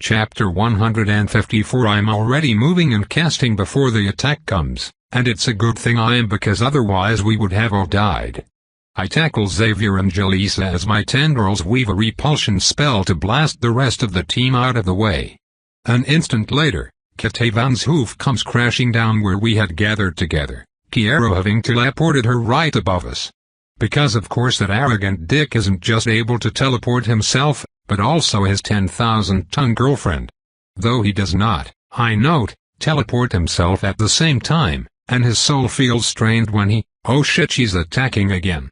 Chapter 154. I'm already moving and casting before the attack comes, and it's a good thing I am because otherwise we would have all died. I tackle Xavier and Jalisa as my tendrils weave a repulsion spell to blast the rest of the team out of the way. An instant later, Katavan's hoof comes crashing down where we had gathered together, Kiero having teleported her right above us. Because of course that arrogant dick isn't just able to teleport himself, but also his 10,000-ton girlfriend. Though he does not, I note, teleport himself at the same time, and his soul feels strained when he, oh shit, she's attacking again.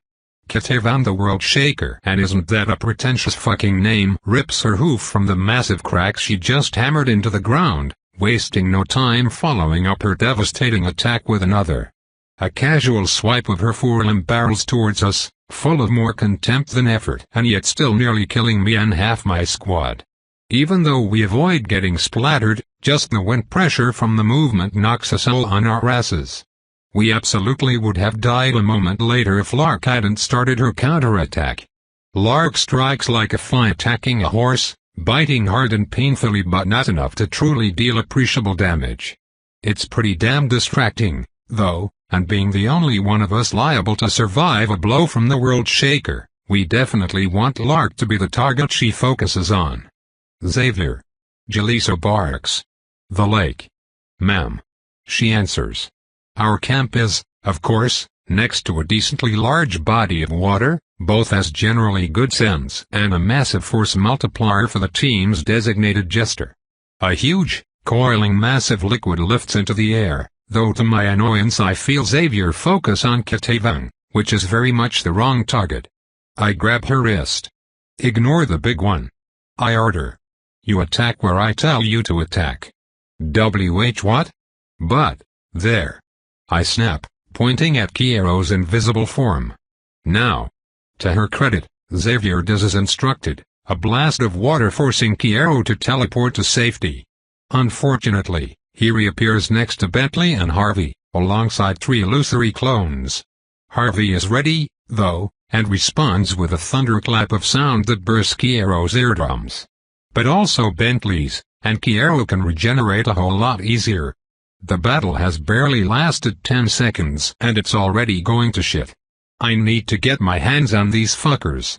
Katavan the World Shaker, and isn't that a pretentious fucking name, rips her hoof from the massive crack she just hammered into the ground, wasting no time following up her devastating attack with another. A casual swipe of her forelimb barrels towards us, full of more contempt than effort, and yet still nearly killing me and half my squad. Even though we avoid getting splattered, just the wind pressure from the movement knocks us all on our asses. We absolutely would have died a moment later if Lark hadn't started her counterattack. Lark strikes like a fly attacking a horse, biting hard and painfully but not enough to truly deal appreciable damage. It's pretty damn distracting, though, and being the only one of us liable to survive a blow from the World Shaker, we definitely want Lark to be the target she focuses on. Xavier. Jalisa barks. The lake. Ma'am. She answers. Our camp is, of course, next to a decently large body of water, both has generally good sense and a massive force multiplier for the team's designated jester. A huge, coiling massive liquid lifts into the air, though to my annoyance I feel Xavier focus on Katavan, which is very much the wrong target. I grab her wrist. Ignore the big one. I order. You attack where I tell you to attack. WH what? But, there. I snap, pointing at Kiero's invisible form. Now. To her credit, Xavier does as instructed, a blast of water forcing Kiero to teleport to safety. Unfortunately, he reappears next to Bentley and Harvey, alongside 3 illusory clones. Harvey is ready, though, and responds with a thunderclap of sound that bursts Kiero's eardrums. But also Bentley's, and Kiero can regenerate a whole lot easier. The battle has barely lasted 10 seconds and it's already going to shit. I need to get my hands on these fuckers.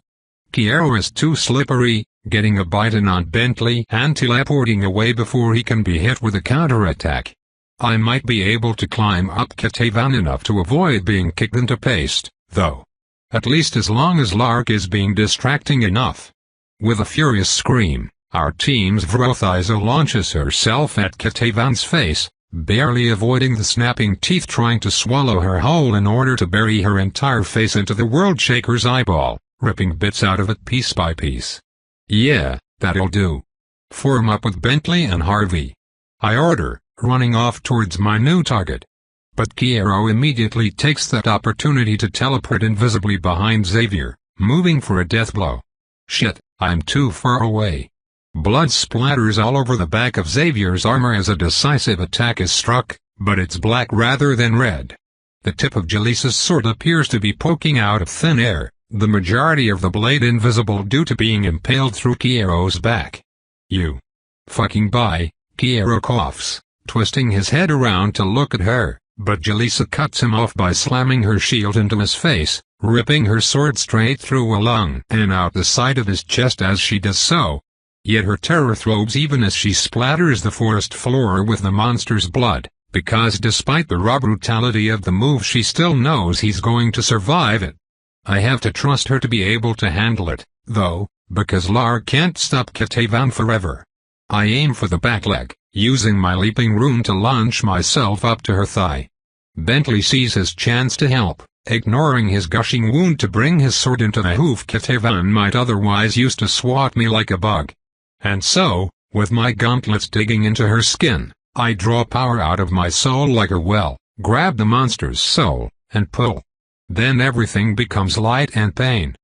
Kiero is too slippery, getting a bite in on Bentley and teleporting away before he can be hit with a counterattack. I might be able to climb up Katavan enough to avoid being kicked into paste, though. At least as long as Lark is being distracting enough. With a furious scream, our team's Vrothizo launches herself at Katavan's face, barely avoiding the snapping teeth trying to swallow her whole in order to bury her entire face into the World Shaker's eyeball, ripping bits out of it piece by piece. Yeah, that'll do. Form up with Bentley and Harvey. I order, running off towards my new target. But Kiero immediately takes that opportunity to teleport invisibly behind Xavier, moving for a death blow. Shit, I'm too far away. Blood splatters all over the back of Xavier's armor as a decisive attack is struck, but it's black rather than red. The tip of Jalisa's sword appears to be poking out of thin air, the majority of the blade invisible due to being impaled through Kiero's back. You. Fucking bye, Kiero coughs, twisting his head around to look at her, but Jalisa cuts him off by slamming her shield into his face, ripping her sword straight through a lung and out the side of his chest as she does so. Yet her terror throbs even as she splatters the forest floor with the monster's blood, because despite the raw brutality of the move she still knows he's going to survive it. I have to trust her to be able to handle it, though, because Lark can't stop Katavan forever. I aim for the back leg, using my leaping rune to launch myself up to her thigh. Bentley sees his chance to help, ignoring his gushing wound to bring his sword into the hoof Katavan might otherwise use to swat me like a bug. And so, with my gauntlets digging into her skin, I draw power out of my soul like a well, grab the monster's soul, and pull. Then everything becomes light and pain.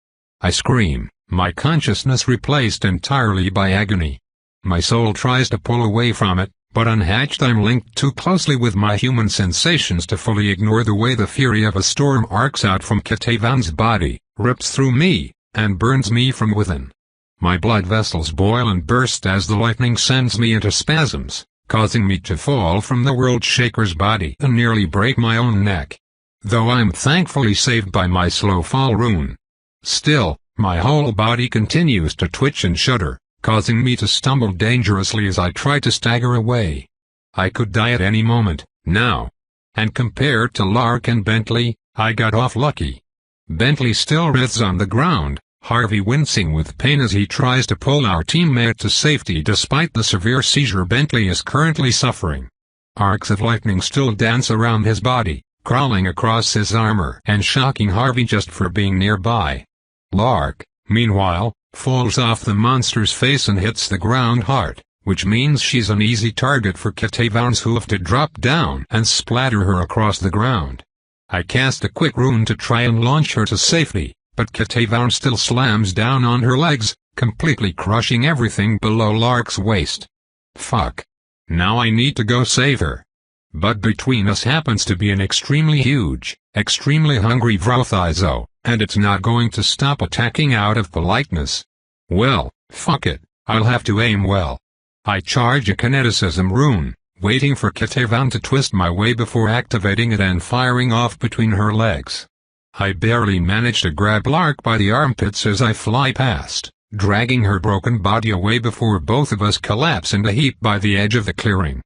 I scream, my consciousness replaced entirely by agony. My soul tries to pull away from it, but unhatched I'm linked too closely with my human sensations to fully ignore the way the fury of a storm arcs out from Katavan's body, rips through me, and burns me from within. My blood vessels boil and burst as the lightning sends me into spasms, causing me to fall from the World Shaker's body and nearly break my own neck. Though I'm thankfully saved by my slow fall rune. Still, my whole body continues to twitch and shudder, causing me to stumble dangerously as I try to stagger away. I could die at any moment, now. And compared to Lark and Bentley, I got off lucky. Bentley still writhes on the ground, Harvey wincing with pain as he tries to pull our teammate to safety despite the severe seizure Bentley is currently suffering. Arcs of lightning still dance around his body, crawling across his armor and shocking Harvey just for being nearby. Lark, meanwhile, falls off the monster's face and hits the ground hard, which means she's an easy target for Katavan's hoof to drop down and splatter her across the ground. I cast a quick rune to try and launch her to safety, but Katavan still slams down on her legs, completely crushing everything below Lark's waist. Fuck. Now I need to go save her. But between us happens to be an extremely huge, extremely hungry Vrothizo, and it's not going to stop attacking out of politeness. Well, fuck it, I'll have to aim well. I charge a kineticism rune, waiting for Katavan to twist my way before activating it and firing off between her legs. I barely manage to grab Lark by the armpits as I fly past, dragging her broken body away before both of us collapse in a heap by the edge of the clearing.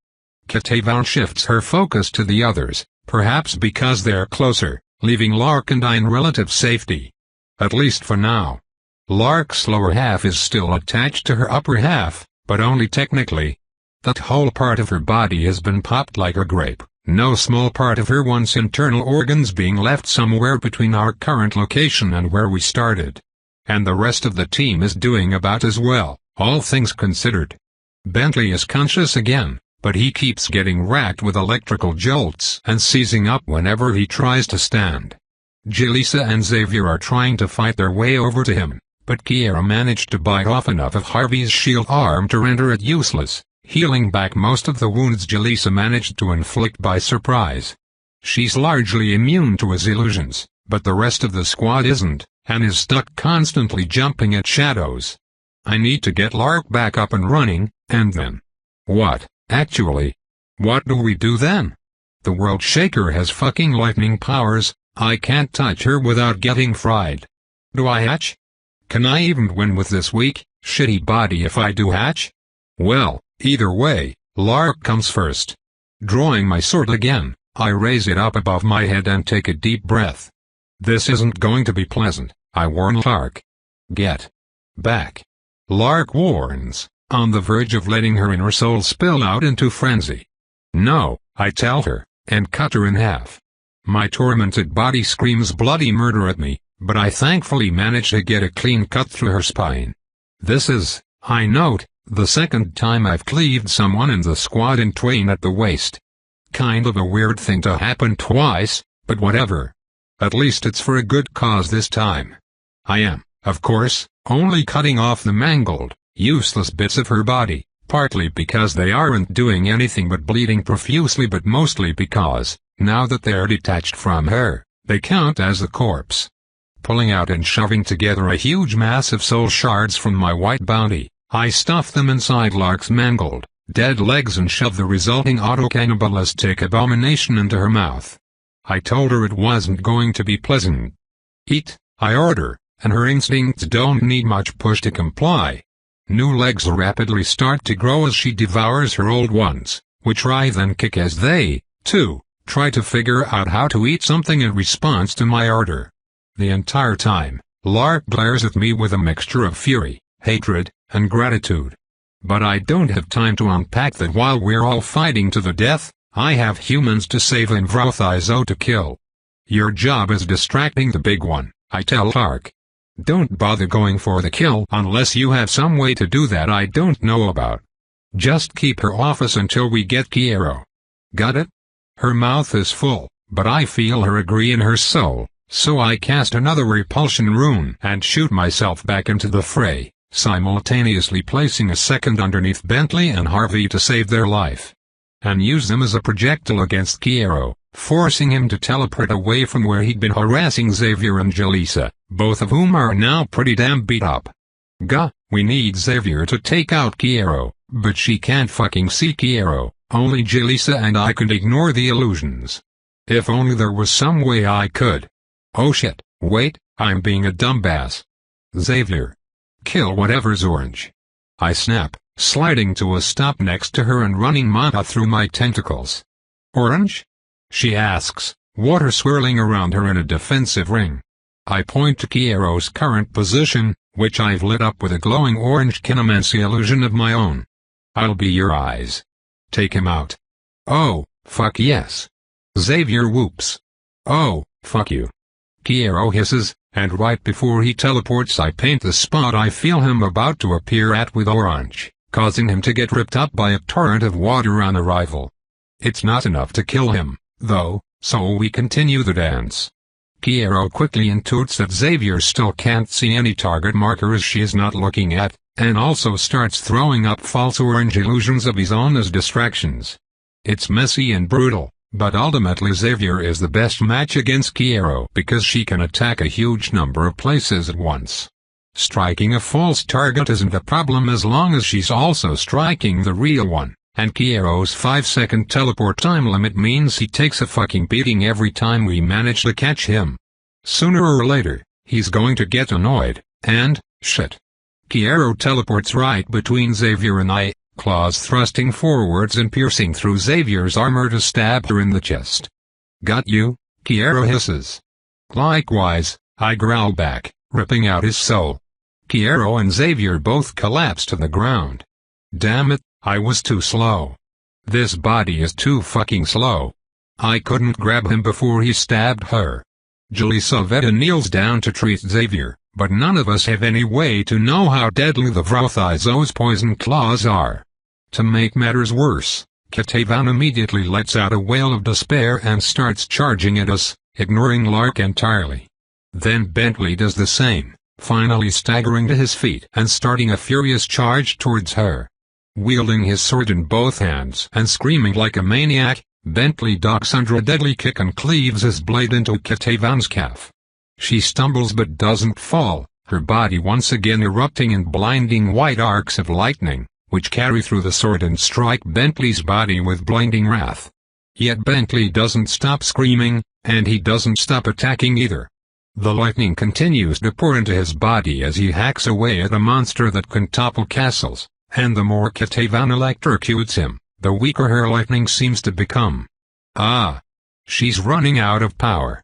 Katavan shifts her focus to the others, perhaps because they're closer, leaving Lark and I in relative safety. At least for now. Lark's lower half is still attached to her upper half, but only technically. That whole part of her body has been popped like a grape, no small part of her once internal organs being left somewhere between our current location and where we started. And the rest of the team is doing about as well, all things considered. Bentley is conscious again, but he keeps getting racked with electrical jolts and seizing up whenever he tries to stand. Jalisa and Xavier are trying to fight their way over to him, but Kiera managed to bite off enough of Harvey's shield arm to render it useless, healing back most of the wounds Jalisa managed to inflict by surprise. She's largely immune to his illusions, but the rest of the squad isn't, and is stuck constantly jumping at shadows. I need to get Lark back up and running, and then... What, actually? What do we do then? The World Shaker has fucking lightning powers, I can't touch her without getting fried. Do I hatch? Can I even win with this weak, shitty body if I do hatch? Well, either way, Lark comes first. Drawing my sword again, I raise it up above my head and take a deep breath. This isn't going to be pleasant, I warn Lark. Get back. Lark warns, on the verge of letting her inner soul spill out into frenzy. No, I tell her, and cut her in half. My tormented body screams bloody murder at me, but I thankfully manage to get a clean cut through her spine. This is, I note, the second time I've cleaved someone in the squad in twain at the waist. Kind of a weird thing to happen twice, but whatever. At least it's for a good cause this time. I am, of course, only cutting off the mangled, useless bits of her body, partly because they aren't doing anything but bleeding profusely but mostly because, now that they're detached from her, they count as a corpse. Pulling out and shoving together a huge mass of soul shards from my white bounty, I stuff them inside Lark's mangled, dead legs and shove the resulting auto-cannibalistic abomination into her mouth. I told her it wasn't going to be pleasant. Eat, I order, and her instincts don't need much push to comply. New legs rapidly start to grow as she devours her old ones, which writhe and kick as they, too, try to figure out how to eat something in response to my order. The entire time, Lark glares at me with a mixture of fury, hatred, and gratitude. But I don't have time to unpack that while we're all fighting to the death. I have humans to save and Vrothizo to kill. Your job is distracting the big one, I tell Lark. Don't bother going for the kill unless you have some way to do that I don't know about. Just keep her off us until we get Kiero. Got it? Her mouth is full, but I feel her agree in her soul, so I cast another repulsion rune and shoot myself back into the fray, simultaneously placing a second underneath Bentley and Harvey to save their life. And use them as a projectile against Kiero, forcing him to teleport away from where he'd been harassing Xavier and Jalisa, both of whom are now pretty damn beat up. We need Xavier to take out Kiero, but she can't fucking see Kiero, only Jalisa and I can ignore the illusions. If only there was some way I could. Oh shit, wait, I'm being a dumbass. Xavier. Kill whatever's orange. I snap, sliding to a stop next to her and running Manta through my tentacles. Orange? She asks, water swirling around her in a defensive ring. I point to Kiero's current position, which I've lit up with a glowing orange kinemacy illusion of my own. I'll be your eyes. Take him out. Oh, fuck yes. Xavier whoops. Oh, fuck you. Kiero hisses, and right before he teleports I paint the spot I feel him about to appear at with orange, causing him to get ripped up by a torrent of water on arrival. It's not enough to kill him, though, so we continue the dance. Kiero quickly intuits that Xavier still can't see any target markers she is not looking at, and also starts throwing up false orange illusions of his own as distractions. It's messy and brutal, but ultimately Xavier is the best match against Kiero because she can attack a huge number of places at once. Striking a false target isn't a problem as long as she's also striking the real one, and Kiero's 5-second teleport time limit means he takes a fucking beating every time we manage to catch him. Sooner or later, he's going to get annoyed, and, shit. Kiero teleports right between Xavier and I, claws thrusting forwards and piercing through Xavier's armor to stab her in the chest. Got you? Kiero hisses. Likewise, I growl back, ripping out his soul. Kiero and Xavier both collapse to the ground. Damn it, I was too slow. This body is too fucking slow. I couldn't grab him before he stabbed her. Jalisa kneels down to treat Xavier, but none of us have any way to know how deadly the Vrothizo's poison claws are. To make matters worse, Katavan immediately lets out a wail of despair and starts charging at us, ignoring Lark entirely. Then Bentley does the same, finally staggering to his feet and starting a furious charge towards her. Wielding his sword in both hands and screaming like a maniac, Bentley ducks under a deadly kick and cleaves his blade into Katavan's calf. She stumbles but doesn't fall, her body once again erupting in blinding white arcs of lightning, which carry through the sword and strike Bentley's body with blinding wrath. Yet Bentley doesn't stop screaming, and he doesn't stop attacking either. The lightning continues to pour into his body as he hacks away at a monster that can topple castles, and the more Katavan electrocutes him, the weaker her lightning seems to become. Ah! She's running out of power.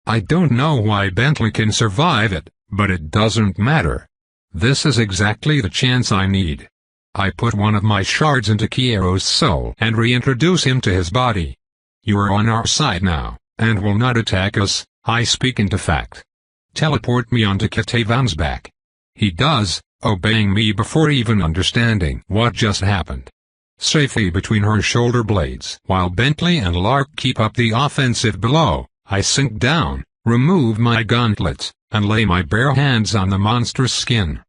I don't know why Bentley can survive it, but it doesn't matter. This is exactly the chance I need. I put one of my shards into Kiero's soul and reintroduce him to his body. You are on our side now, and will not attack us, I speak into fact. Teleport me onto Katavan's back. He does, obeying me before even understanding what just happened. Safely between her shoulder blades while Bentley and Lark keep up the offensive below, I sink down, remove my gauntlets, and lay my bare hands on the monster's skin.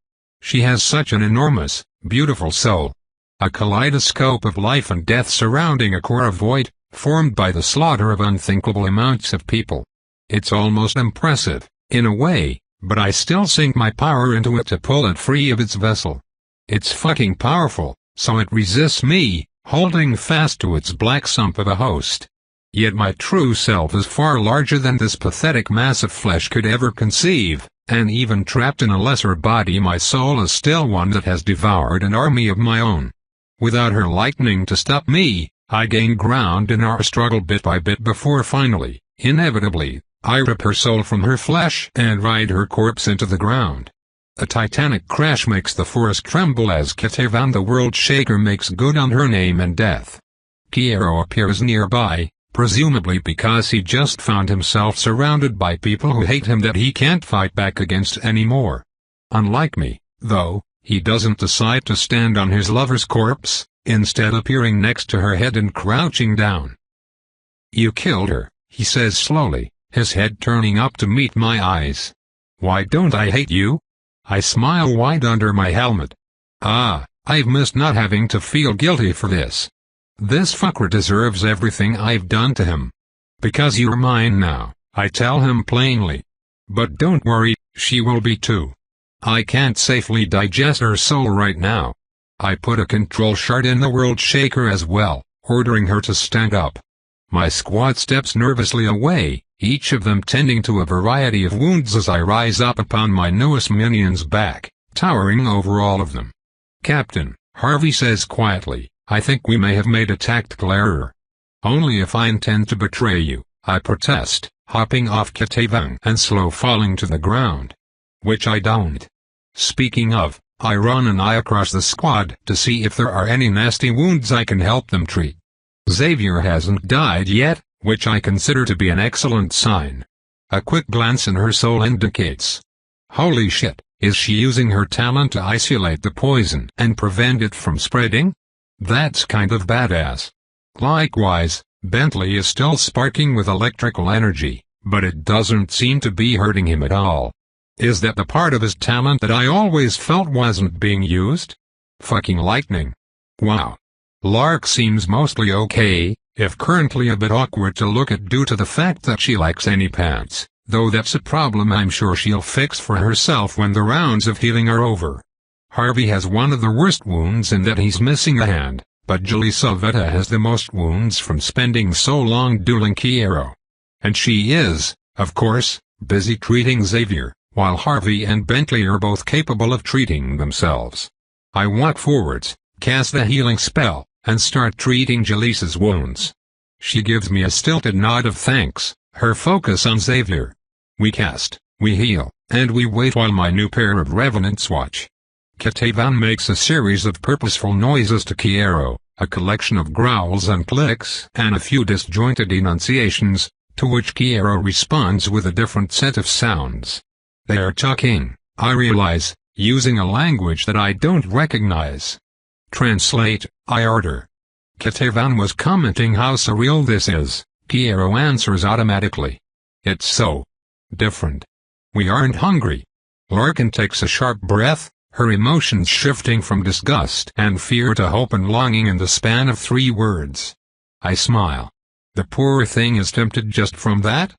She has such an enormous, beautiful soul. A kaleidoscope of life and death surrounding a core of void, formed by the slaughter of unthinkable amounts of people. It's almost impressive, in a way, but I still sink my power into it to pull it free of its vessel. It's fucking powerful, so it resists me, holding fast to its black sump of a host. Yet my true self is far larger than this pathetic mass of flesh could ever conceive, and even trapped in a lesser body my soul is still one that has devoured an army of my own. Without her lightning to stop me, I gain ground in our struggle bit by bit before finally, inevitably, I rip her soul from her flesh and ride her corpse into the ground. A titanic crash makes the forest tremble as Katavan the World Shaker makes good on her name and death. Kiero appears nearby, presumably because he just found himself surrounded by people who hate him that he can't fight back against anymore. Unlike me, though, he doesn't decide to stand on his lover's corpse, instead appearing next to her head and crouching down. "You killed her," he says slowly, his head turning up to meet my eyes. "Why don't I hate you?" I smile wide under my helmet. Ah, I've missed not having to feel guilty for this. This fucker deserves everything I've done to him. "Because you're mine now," I tell him plainly. "But don't worry, she will be too." I can't safely digest her soul right now. I put a control shard in the world shaker as well, ordering her to stand up. My squad steps nervously away, each of them tending to a variety of wounds as I rise up upon my newest minion's back, towering over all of them. Captain, Harvey says quietly, I think we may have made a tactical error. Only if I intend to betray you, I protest, hopping off Ketavang and slow falling to the ground. Which I don't. Speaking of, I run an eye across the squad to see if there are any nasty wounds I can help them treat. Xavier hasn't died yet, which I consider to be an excellent sign. A quick glance in her soul indicates. Holy shit, is she using her talent to isolate the poison and prevent it from spreading? That's kind of badass. Likewise, Bentley is still sparking with electrical energy, but it doesn't seem to be hurting him at all. Is that the part of his talent that I always felt wasn't being used? Fucking lightning. Wow. Lark seems mostly okay, if currently a bit awkward to look at due to the fact that she lacks any pants, though that's a problem I'm sure she'll fix for herself when the rounds of healing are over. Harvey has one of the worst wounds in that he's missing a hand, but Jelisaveta has the most wounds from spending so long dueling Kiero. And she is, of course, busy treating Xavier, while Harvey and Bentley are both capable of treating themselves. I walk forwards, cast the healing spell, and start treating Jalisa's wounds. She gives me a stilted nod of thanks, her focus on Xavier. We cast, we heal, and we wait while my new pair of revenants watch. Katavan makes a series of purposeful noises to Kiero, a collection of growls and clicks and a few disjointed enunciations, to which Kiero responds with a different set of sounds. They are talking, I realize, using a language that I don't recognize. Translate, I order. Katavan was commenting how surreal this is. Kiero answers automatically. It's so different. We aren't hungry. Larkin takes a sharp breath, her emotions shifting from disgust and fear to hope and longing in the span of 3 words. I smile. The poor thing is tempted just from that?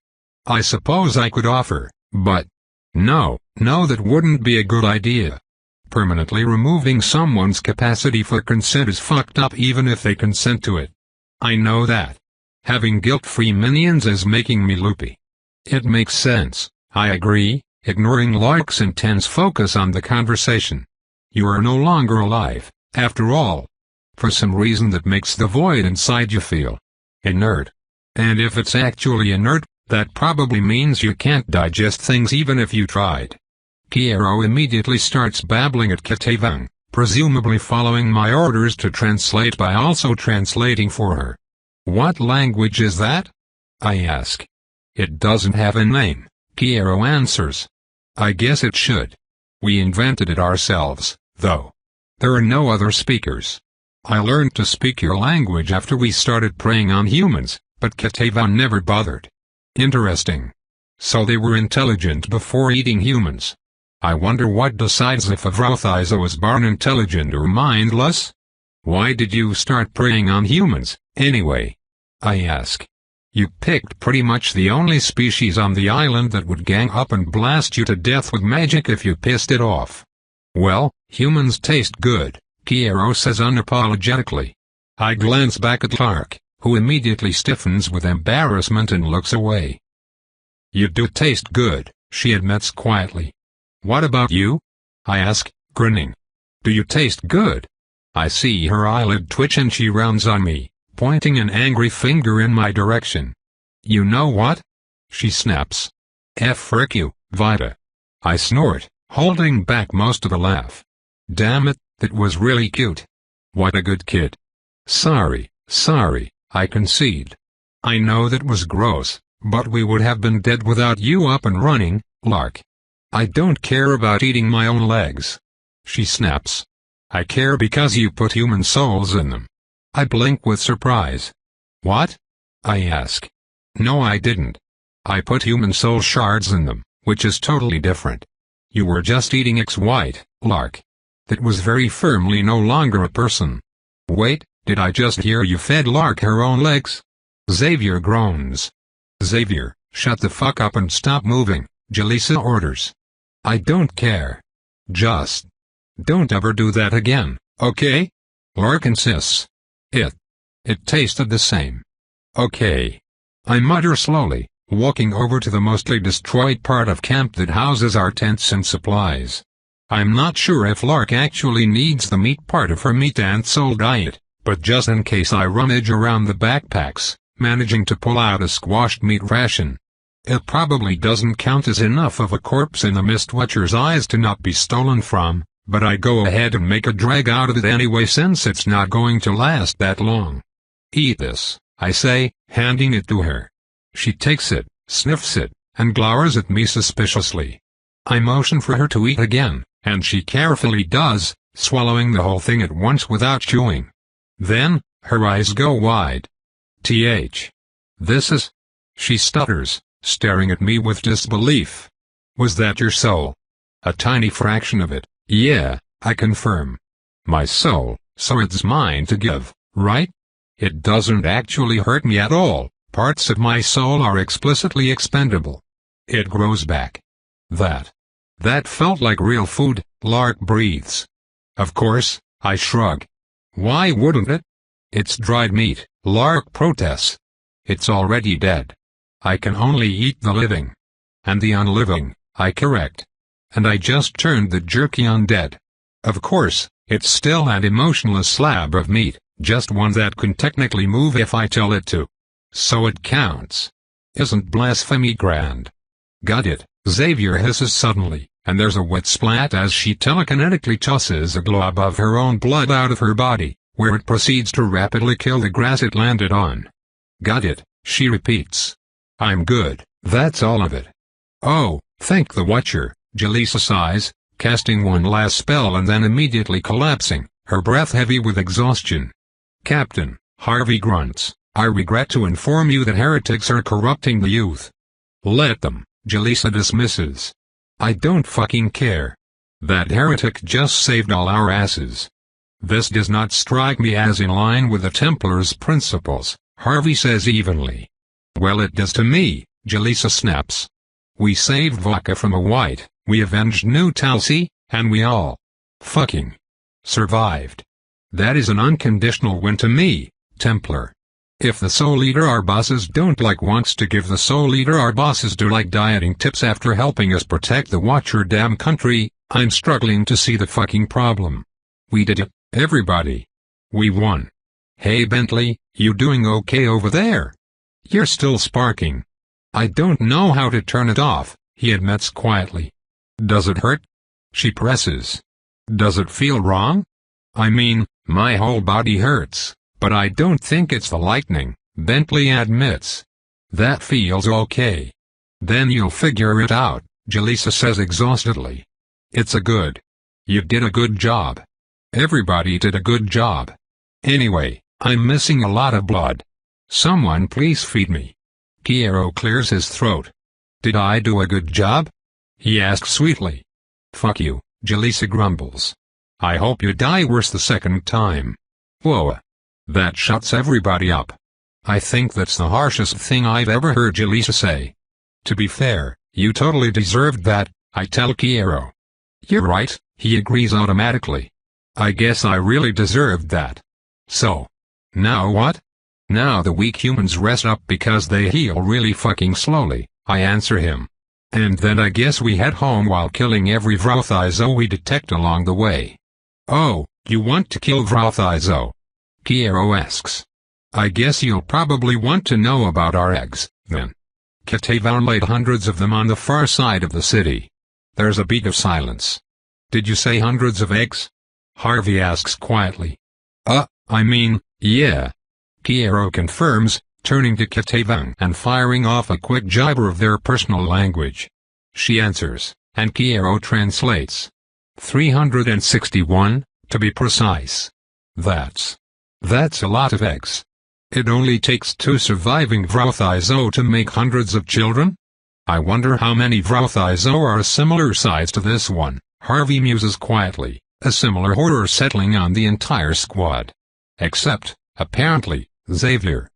I suppose I could offer, but no, that wouldn't be a good idea. Permanently removing someone's capacity for consent is fucked up even if they consent to it. I know that. Having guilt-free minions is making me loopy. It makes sense, I agree, ignoring Lark's intense focus on the conversation. You are no longer alive, after all. For some reason that makes the void inside you feel inert. And if it's actually inert, that probably means you can't digest things even if you tried. Kiero immediately starts babbling at Ketavang, presumably following my orders to translate by also translating for her. What language is that? I ask. It doesn't have a name, Kiero answers. I guess it should. We invented it ourselves, though. There are no other speakers. I learned to speak your language after we started preying on humans, but Katavan never bothered. Interesting. So they were intelligent before eating humans. I wonder what decides if a Vrothiza was born intelligent or mindless? Why did you start preying on humans, anyway? I ask. You picked pretty much the only species on the island that would gang up and blast you to death with magic if you pissed it off. Well, humans taste good, Kiero says unapologetically. I glance back at Clark, who immediately stiffens with embarrassment and looks away. You do taste good, she admits quietly. What about you? I ask, grinning. Do you taste good? I see her eyelid twitch and she rounds on me, pointing an angry finger in my direction. You know what? She snaps. Frick you, Vita. I snort, holding back most of the laugh. Damn it, that was really cute. What a good kid. Sorry, I concede. I know that was gross, but we would have been dead without you up and running, Lark. I don't care about eating my own legs. She snaps. I care because you put human souls in them. I blink with surprise. What? I ask. No, I didn't. I put human soul shards in them, which is totally different. You were just eating X-White, Lark. That was very firmly no longer a person. Wait, did I just hear you fed Lark her own legs? Xavier groans. Xavier, shut the fuck up and stop moving, Jalisa orders. I don't care. Just don't ever do that again, okay? Lark insists. It tasted the same. Okay. I mutter slowly, walking over to the mostly destroyed part of camp that houses our tents and supplies. I'm not sure if Lark actually needs the meat part of her meat and soul diet, but just in case I rummage around the backpacks, managing to pull out a squashed meat ration. It probably doesn't count as enough of a corpse in the Mistwatcher's eyes to not be stolen from, but I go ahead and make a drag out of it anyway since it's not going to last that long. Eat this, I say, handing it to her. She takes it, sniffs it, and glowers at me suspiciously. I motion for her to eat again, and she carefully does, swallowing the whole thing at once without chewing. Then, her eyes go wide. This is... She stutters, staring at me with disbelief. Was that your soul? A tiny fraction of it, yeah, I confirm. My soul, so it's mine to give, right? It doesn't actually hurt me at all, parts of my soul are explicitly expendable. It grows back. That felt like real food, Lark breathes. Of course, I shrug. Why wouldn't it? It's dried meat, Lark protests. It's already dead. I can only eat the living. And the unliving, I correct. And I just turned the jerky undead. Of course, it's still an emotionless slab of meat, just one that can technically move if I tell it to. So it counts. Isn't blasphemy grand? Got it, Xavier hisses suddenly, and there's a wet splat as she telekinetically tosses a glob of her own blood out of her body, where it proceeds to rapidly kill the grass it landed on. Got it, she repeats. I'm good, that's all of it. Oh, thank the Watcher, Jaleesa sighs, casting one last spell and then immediately collapsing, her breath heavy with exhaustion. Captain, Harvey grunts, I regret to inform you that heretics are corrupting the youth. Let them, Jaleesa dismisses. I don't fucking care. That heretic just saved all our asses. This does not strike me as in line with the Templars' principles, Harvey says evenly. Well, it does to me, Jaleesa snaps. We saved Vodka from a white, we avenged New Talsi, and we all fucking survived. That is an unconditional win to me, Templar. If the Soul Eater our bosses don't like wants to give the Soul Eater our bosses do like dieting tips after helping us protect the Watcher damn country, I'm struggling to see the fucking problem. We did it, everybody. We won. Hey Bentley, you doing okay over there? You're still sparking. I don't know how to turn it off, he admits quietly. Does it hurt? She presses. Does it feel wrong? I mean, my whole body hurts, but I don't think it's the lightning, Bentley admits. That feels okay. Then you'll figure it out, Jaleesa says exhaustedly. It's a good. You did a good job. Everybody did a good job. Anyway, I'm missing a lot of blood. Someone please feed me. Kiero clears his throat. Did I do a good job? He asks sweetly. Fuck you, Jaleesa grumbles. I hope you die worse the second time. Whoa. That shuts everybody up. I think that's the harshest thing I've ever heard Jaleesa say. To be fair, you totally deserved that, I tell Kiero. You're right, he agrees automatically. I guess I really deserved that. So. Now what? Now the weak humans rest up because they heal really fucking slowly, I answer him. And then I guess we head home while killing every Vrothizo we detect along the way. Oh, you want to kill Vrothizo? Kiero asks. I guess you'll probably want to know about our eggs, then. Katavan laid hundreds of them on the far side of the city. There's a beat of silence. Did you say hundreds of eggs? Harvey asks quietly. I mean, yeah. Kiero confirms, turning to Katavan and firing off a quick jibber of their personal language. She answers, and Kiero translates. 361, to be precise. That's a lot of eggs. It only takes 2 surviving Vrothizo to make hundreds of children? I wonder how many Vrothizo are a similar size to this one, Harvey muses quietly, a similar horror settling on the entire squad. Except, apparently, Xavier.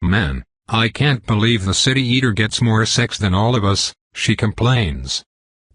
Man, I can't believe the City Eater gets more sex than all of us, she complains.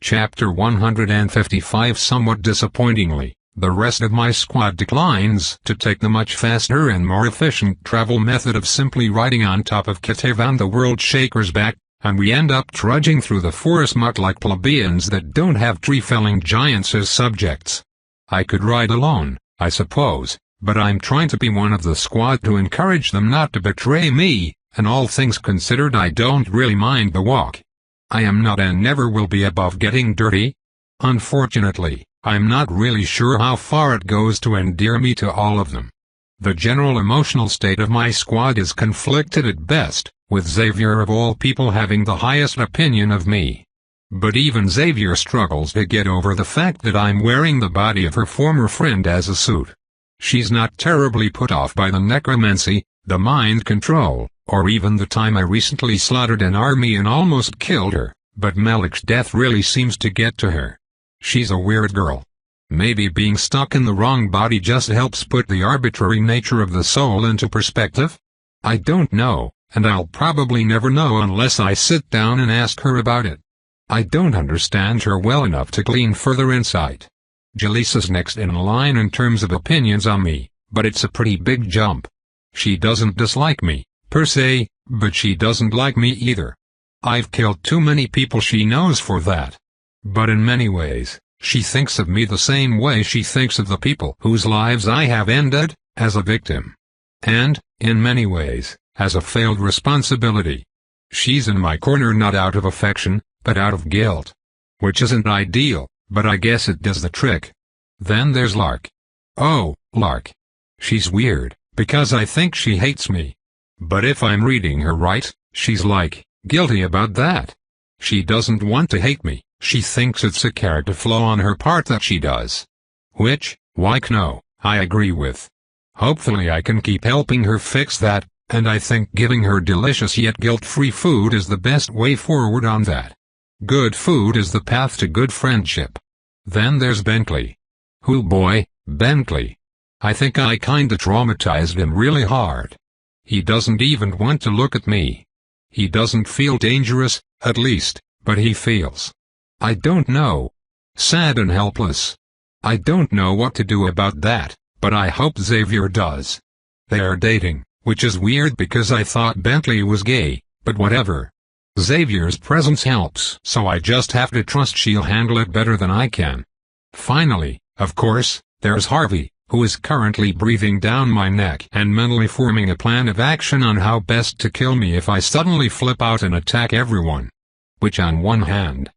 Chapter 155. Somewhat disappointingly, the rest of my squad declines to take the much faster and more efficient travel method of simply riding on top of Kitavan the World Shaker's back, and we end up trudging through the forest muck like plebeians that don't have tree-felling giants as subjects. I could ride alone, I suppose, but I'm trying to be one of the squad to encourage them not to betray me, and all things considered I don't really mind the walk. I am not and never will be above getting dirty. Unfortunately, I'm not really sure how far it goes to endear me to all of them. The general emotional state of my squad is conflicted at best, with Xavier of all people having the highest opinion of me. But even Xavier struggles to get over the fact that I'm wearing the body of her former friend as a suit. She's not terribly put off by the necromancy, the mind control, or even the time I recently slaughtered an army and almost killed her, but Malik's death really seems to get to her. She's a weird girl. Maybe being stuck in the wrong body just helps put the arbitrary nature of the soul into perspective? I don't know, and I'll probably never know unless I sit down and ask her about it. I don't understand her well enough to glean further insight. Jaleesa's next in line in terms of opinions on me, but it's a pretty big jump. She doesn't dislike me, per se, but she doesn't like me either. I've killed too many people she knows for that. But in many ways, she thinks of me the same way she thinks of the people whose lives I have ended, as a victim. And, in many ways, as a failed responsibility. She's in my corner not out of affection, but out of guilt. Which isn't ideal, but I guess it does the trick. Then there's Lark. Oh, Lark. She's weird, because I think she hates me. But if I'm reading her right, she's like, guilty about that. She doesn't want to hate me, she thinks it's a character flaw on her part that she does. Which, like no, I agree with. Hopefully I can keep helping her fix that, and I think giving her delicious yet guilt-free food is the best way forward on that. Good food is the path to good friendship. Then there's Bentley. Hoo boy, Bentley. I think I kinda traumatized him really hard. He doesn't even want to look at me. He doesn't feel dangerous, at least, but he feels. I don't know. Sad and helpless. I don't know what to do about that, but I hope Xavier does. They are dating, which is weird because I thought Bentley was gay, but whatever. Xavier's presence helps, so I just have to trust she'll handle it better than I can. Finally, of course, there's Harvey, who is currently breathing down my neck and mentally forming a plan of action on how best to kill me if I suddenly flip out and attack everyone. Which on one hand.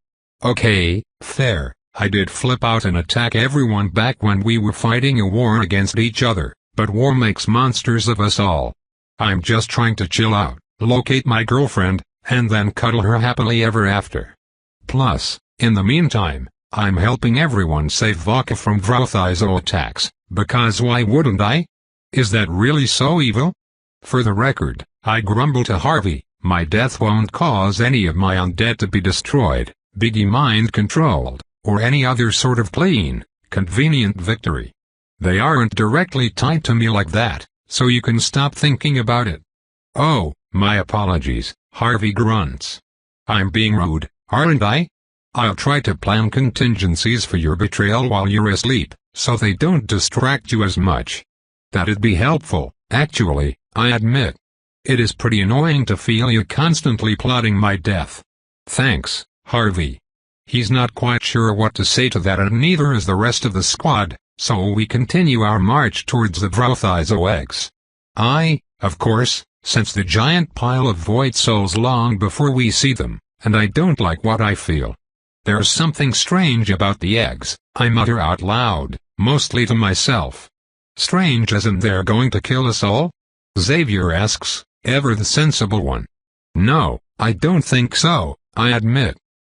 Okay, fair, I did flip out and attack everyone back when we were fighting a war against each other, but war makes monsters of us all. I'm just trying to chill out, locate my girlfriend, and then cuddle her happily ever after. Plus, in the meantime, I'm helping everyone save Vodka from Vrothizo attacks, because why wouldn't I? Is that really so evil? For the record, I grumble to Harvey, my death won't cause any of my undead to be destroyed, be mind-controlled, or any other sort of clean, convenient victory. They aren't directly tied to me like that, so you can stop thinking about it. Oh, my apologies, Harvey grunts. I'm being rude, aren't I? I'll try to plan contingencies for your betrayal while you're asleep, so they don't distract you as much. That'd be helpful, actually, I admit. It is pretty annoying to feel you constantly plotting my death. Thanks, Harvey. He's not quite sure what to say to that, and neither is the rest of the squad, so we continue our march towards the Vrothizo eggs. I, of course, sense the giant pile of void souls long before we see them, and I don't like what I feel. There's something strange about the eggs, I mutter out loud, mostly to myself. Strange as in they're going to kill us all? Xavier asks, ever the sensible one. No, I don't think so, I admit.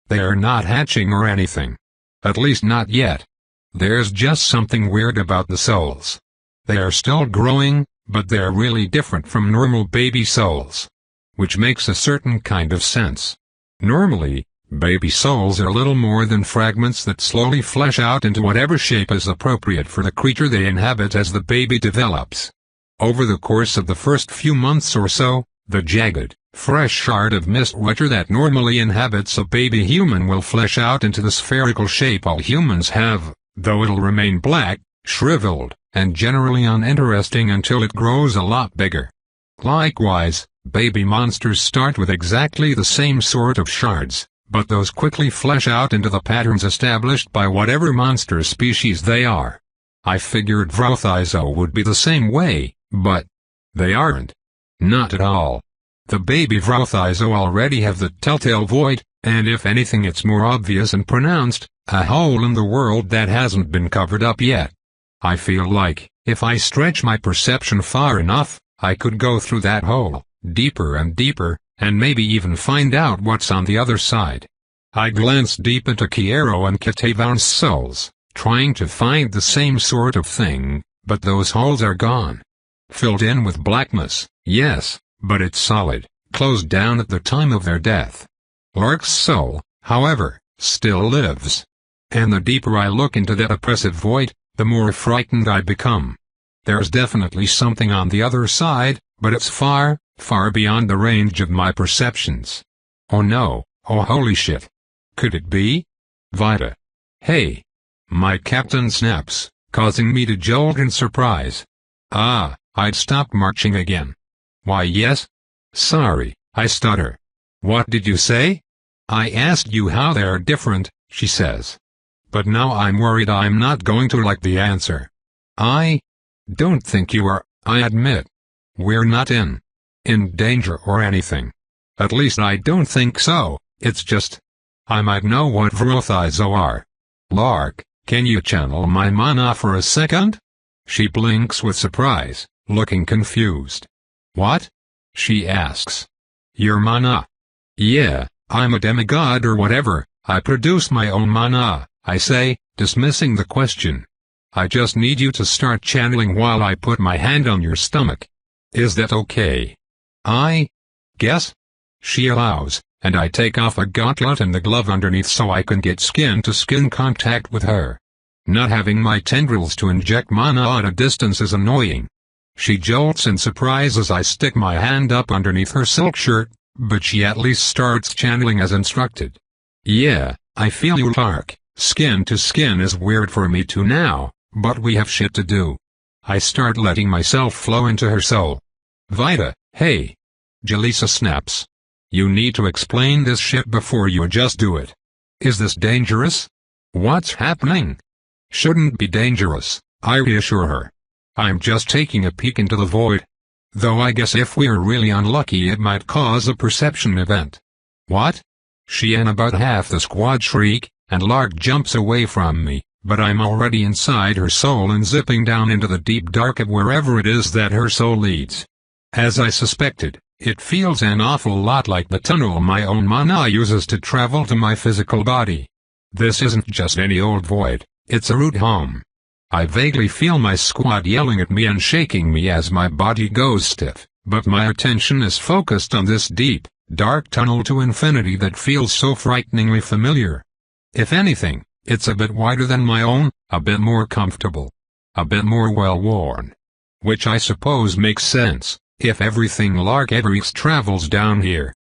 They are not hatching or anything. At least not yet. There's just something weird about the souls. They are still growing, but they're really different from normal baby souls. Which makes a certain kind of sense. Normally, baby souls are little more than fragments that slowly flesh out into whatever shape is appropriate for the creature they inhabit as the baby develops. Over the course of the first few months or so, The jagged, fresh shard of mist water that normally inhabits a baby human will flesh out into the spherical shape all humans have, though it'll remain black, shriveled, and generally uninteresting until it grows a lot bigger. Likewise, baby monsters start with exactly the same sort of shards, but those quickly flesh out into the patterns established by whatever monster species they are. I figured Vrothizo would be the same way, but they aren't. Not at all. The baby Vrothizo already have the telltale void, and if anything it's more obvious and pronounced, a hole in the world that hasn't been covered up yet. I feel like, if I stretch my perception far enough, I could go through that hole, deeper and deeper, and maybe even find out what's on the other side. I glanced deep into Kiero and Kitavan's souls, trying to find the same sort of thing, but those holes are gone. Filled in with blackness, yes, but it's solid, closed down at the time of their death. Lark's soul, however, still lives. And the deeper I look into that oppressive void, the more frightened I become. There's definitely something on the other side, but it's far, far beyond the range of my perceptions. Oh no, oh holy shit. Could it be? Vita. Hey. My captain snaps, causing me to jolt in surprise. Ah, I'd stopped marching again. Why yes? Sorry, I stutter. What did you say? I asked you how they're different, she says. But now I'm worried I'm not going to like the answer. I don't think you are, I admit. We're not in danger or anything. At least I don't think so, it's just, I might know what Vrothizo are. Lark, can you channel my mana for a second? She blinks with surprise, looking confused. What? She asks. Your mana? Yeah, I'm a demigod or whatever, I produce my own mana, I say, dismissing the question. I just need you to start channeling while I put my hand on your stomach. Is that okay? I guess? She allows, and I take off a gauntlet and the glove underneath so I can get skin-to-skin contact with her. Not having my tendrils to inject mana at a distance is annoying. She jolts in surprise as I stick my hand up underneath her silk shirt, but she at least starts channeling as instructed. Yeah, I feel you, Lark. Skin to skin is weird for me too now, but we have shit to do. I start letting myself flow into her soul. Vita, hey. Jalisa snaps. You need to explain this shit before you just do it. Is this dangerous? What's happening? Shouldn't be dangerous, I reassure her. I'm just taking a peek into the void. Though I guess if we're really unlucky it might cause a perception event. What? She and about half the squad shriek, and Lark jumps away from me, but I'm already inside her soul and zipping down into the deep dark of wherever it is that her soul leads. As I suspected, it feels an awful lot like the tunnel my own mana uses to travel to my physical body. This isn't just any old void, it's a route home. I vaguely feel my squad yelling at me and shaking me as my body goes stiff, but my attention is focused on this deep, dark tunnel to infinity that feels so frighteningly familiar. If anything, it's a bit wider than my own, a bit more comfortable, a bit more well-worn. Which I suppose makes sense, if everything Lark ever travels down here.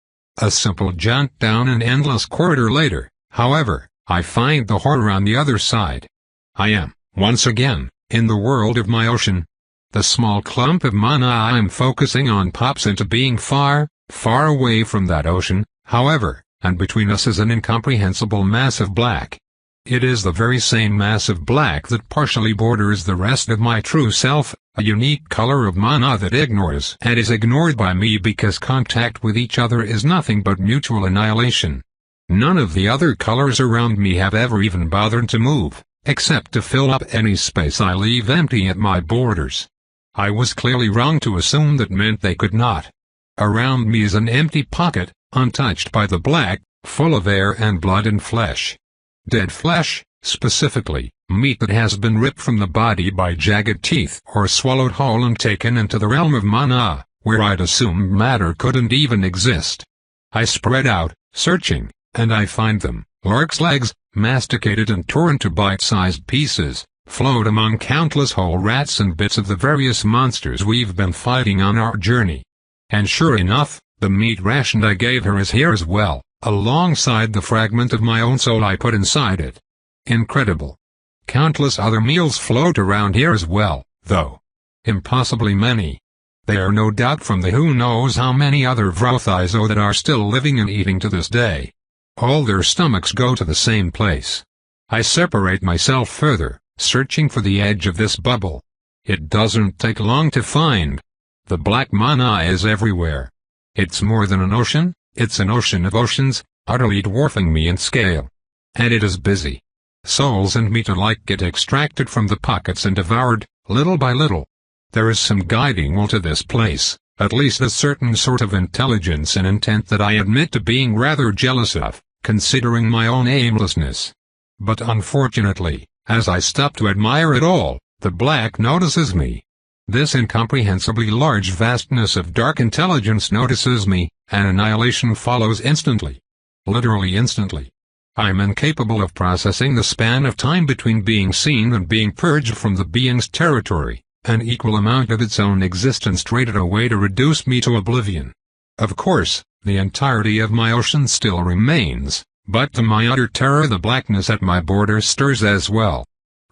A simple jaunt down an endless corridor later, however, I find the horror on the other side. I am, once again, in the world of my ocean. The small clump of mana I'm focusing on pops into being far, far away from that ocean, however, and between us is an incomprehensible mass of black. It is the very same mass of black that partially borders the rest of my true self, a unique color of mana that ignores and is ignored by me because contact with each other is nothing but mutual annihilation. None of the other colors around me have ever even bothered to move, except to fill up any space I leave empty at my borders. I was clearly wrong to assume that meant they could not. Around me is an empty pocket, untouched by the black, full of air and blood and flesh. Dead flesh, specifically, meat that has been ripped from the body by jagged teeth or swallowed whole and taken into the realm of mana, where I'd assumed matter couldn't even exist. I spread out, searching, and I find them. Lark's legs, masticated and torn to bite-sized pieces, float among countless whole rats and bits of the various monsters we've been fighting on our journey. And sure enough, the meat ration I gave her is here as well, alongside the fragment of my own soul I put inside it. Incredible. Countless other meals float around here as well, though. Impossibly many. They are no doubt from the who knows how many other Vrothizo that are still living and eating to this day. All their stomachs go to the same place. I separate myself further, searching for the edge of this bubble. It doesn't take long to find. The black mana is everywhere. It's more than an ocean, it's an ocean of oceans, utterly dwarfing me in scale. And it is busy. Souls and meat alike get extracted from the pockets and devoured, little by little. There is some guiding will to this place, at least a certain sort of intelligence and intent that I admit to being rather jealous of, considering my own aimlessness. But unfortunately, as I stop to admire it all, the black notices me. This incomprehensibly large vastness of dark intelligence notices me, and annihilation follows instantly. Literally instantly. I'm incapable of processing the span of time between being seen and being purged from the being's territory, an equal amount of its own existence traded away to reduce me to oblivion. Of course, the entirety of my ocean still remains, but to my utter terror the blackness at my borders stirs as well.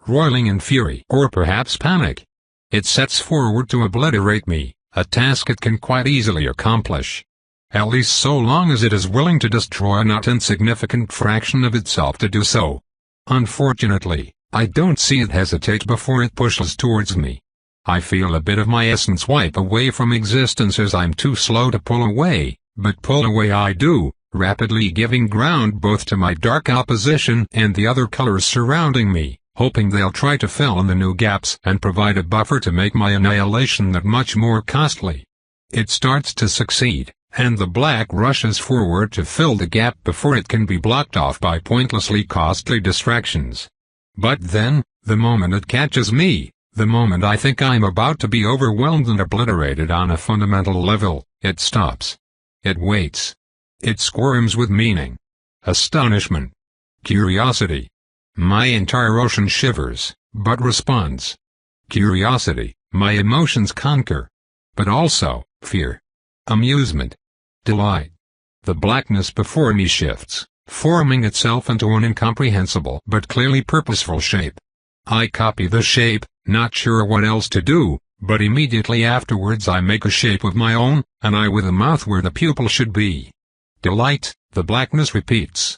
Roiling in fury or perhaps panic. It sets forward to obliterate me, a task it can quite easily accomplish. At least so long as it is willing to destroy a not insignificant fraction of itself to do so. Unfortunately, I don't see it hesitate before it pushes towards me. I feel a bit of my essence wipe away from existence as I'm too slow to pull away, but pull away I do, rapidly giving ground both to my dark opposition and the other colors surrounding me, hoping they'll try to fill in the new gaps and provide a buffer to make my annihilation that much more costly. It starts to succeed, and the black rushes forward to fill the gap before it can be blocked off by pointlessly costly distractions. But then, the moment it catches me, the moment I think I'm about to be overwhelmed and obliterated on a fundamental level, it stops. It waits. It squirms with meaning. Astonishment. Curiosity. My entire ocean shivers, but responds. Curiosity, my emotions conquer. But also, fear. Amusement. Delight. The blackness before me shifts, forming itself into an incomprehensible but clearly purposeful shape. I copy the shape, not sure what else to do, but immediately afterwards I make a shape of my own, an eye with a mouth where the pupil should be. Delight, the blackness repeats.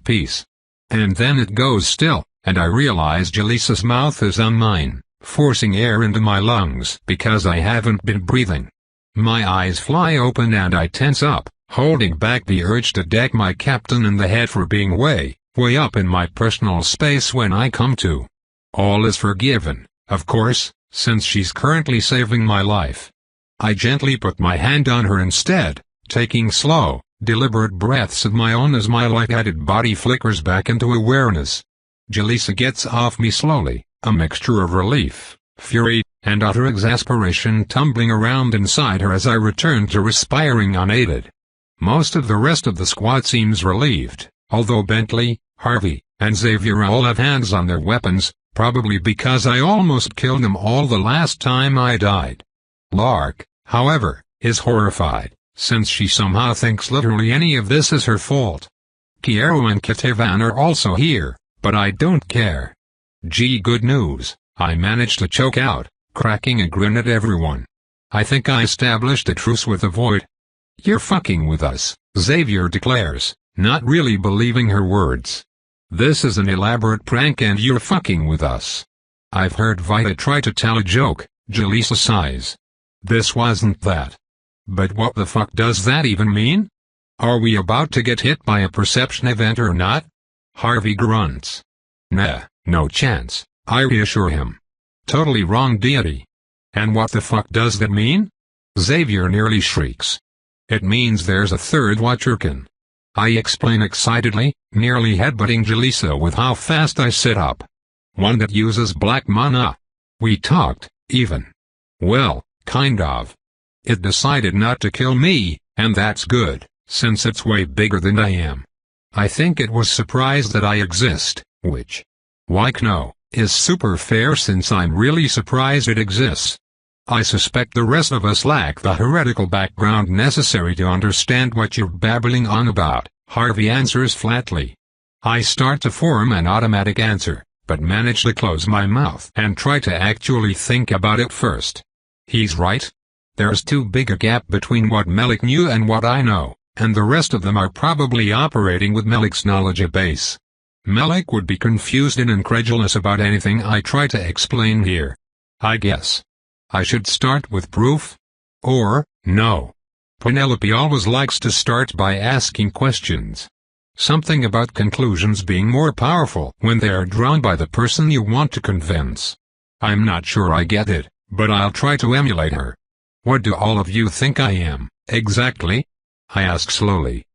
Peace. And then it goes still, and I realize Jaleesa's mouth is on mine, forcing air into my lungs because I haven't been breathing. My eyes fly open and I tense up, holding back the urge to deck my captain in the head for being way up in my personal space when I come to. All is forgiven, of course, since she's currently saving my life. I gently put my hand on her instead, taking slow, deliberate breaths of my own as my light-headed body flickers back into awareness. Jaleesa gets off me slowly, a mixture of relief, fury, and utter exasperation tumbling around inside her as I return to respiring unaided. Most of the rest of the squad seems relieved, although Bentley, Harvey, and Xavier all have hands on their weapons, probably because I almost killed them all the last time I died. Lark, however, is horrified, since she somehow thinks literally any of this is her fault. Kiero and Kitavan are also here, but I don't care. Gee, good news, I managed to choke out, cracking a grin at everyone. I think I established a truce with the void. You're fucking with us, Xavier declares, not really believing her words. This is an elaborate prank and you're fucking with us. I've heard Vita try to tell a joke, Jaleesa sighs. This wasn't that. But what the fuck does that even mean? Are we about to get hit by a perception event or not? Harvey grunts. Nah, no chance, I reassure him. Totally wrong, deity. And what the fuck does that mean? Xavier nearly shrieks. It means there's a third Watcherkin. I explain excitedly, nearly headbutting Jaleesa with how fast I sit up. One that uses black mana. We talked, even. Well, kind of. It decided not to kill me, and that's good, since it's way bigger than I am. I think it was surprised that I exist, which, like no, is super fair since I'm really surprised it exists. I suspect the rest of us lack the heretical background necessary to understand what you're babbling on about, Harvey answers flatly. I start to form an automatic answer, but manage to close my mouth and try to actually think about it first. He's right. There's too big a gap between what Melik knew and what I know, and the rest of them are probably operating with Melik's knowledge base. Melik would be confused and incredulous about anything I try to explain here. I guess I should start with proof? Or, no. Penelope always likes to start by asking questions. Something about conclusions being more powerful when they are drawn by the person you want to convince. I'm not sure I get it, but I'll try to emulate her. What do all of you think I am, exactly? I ask slowly.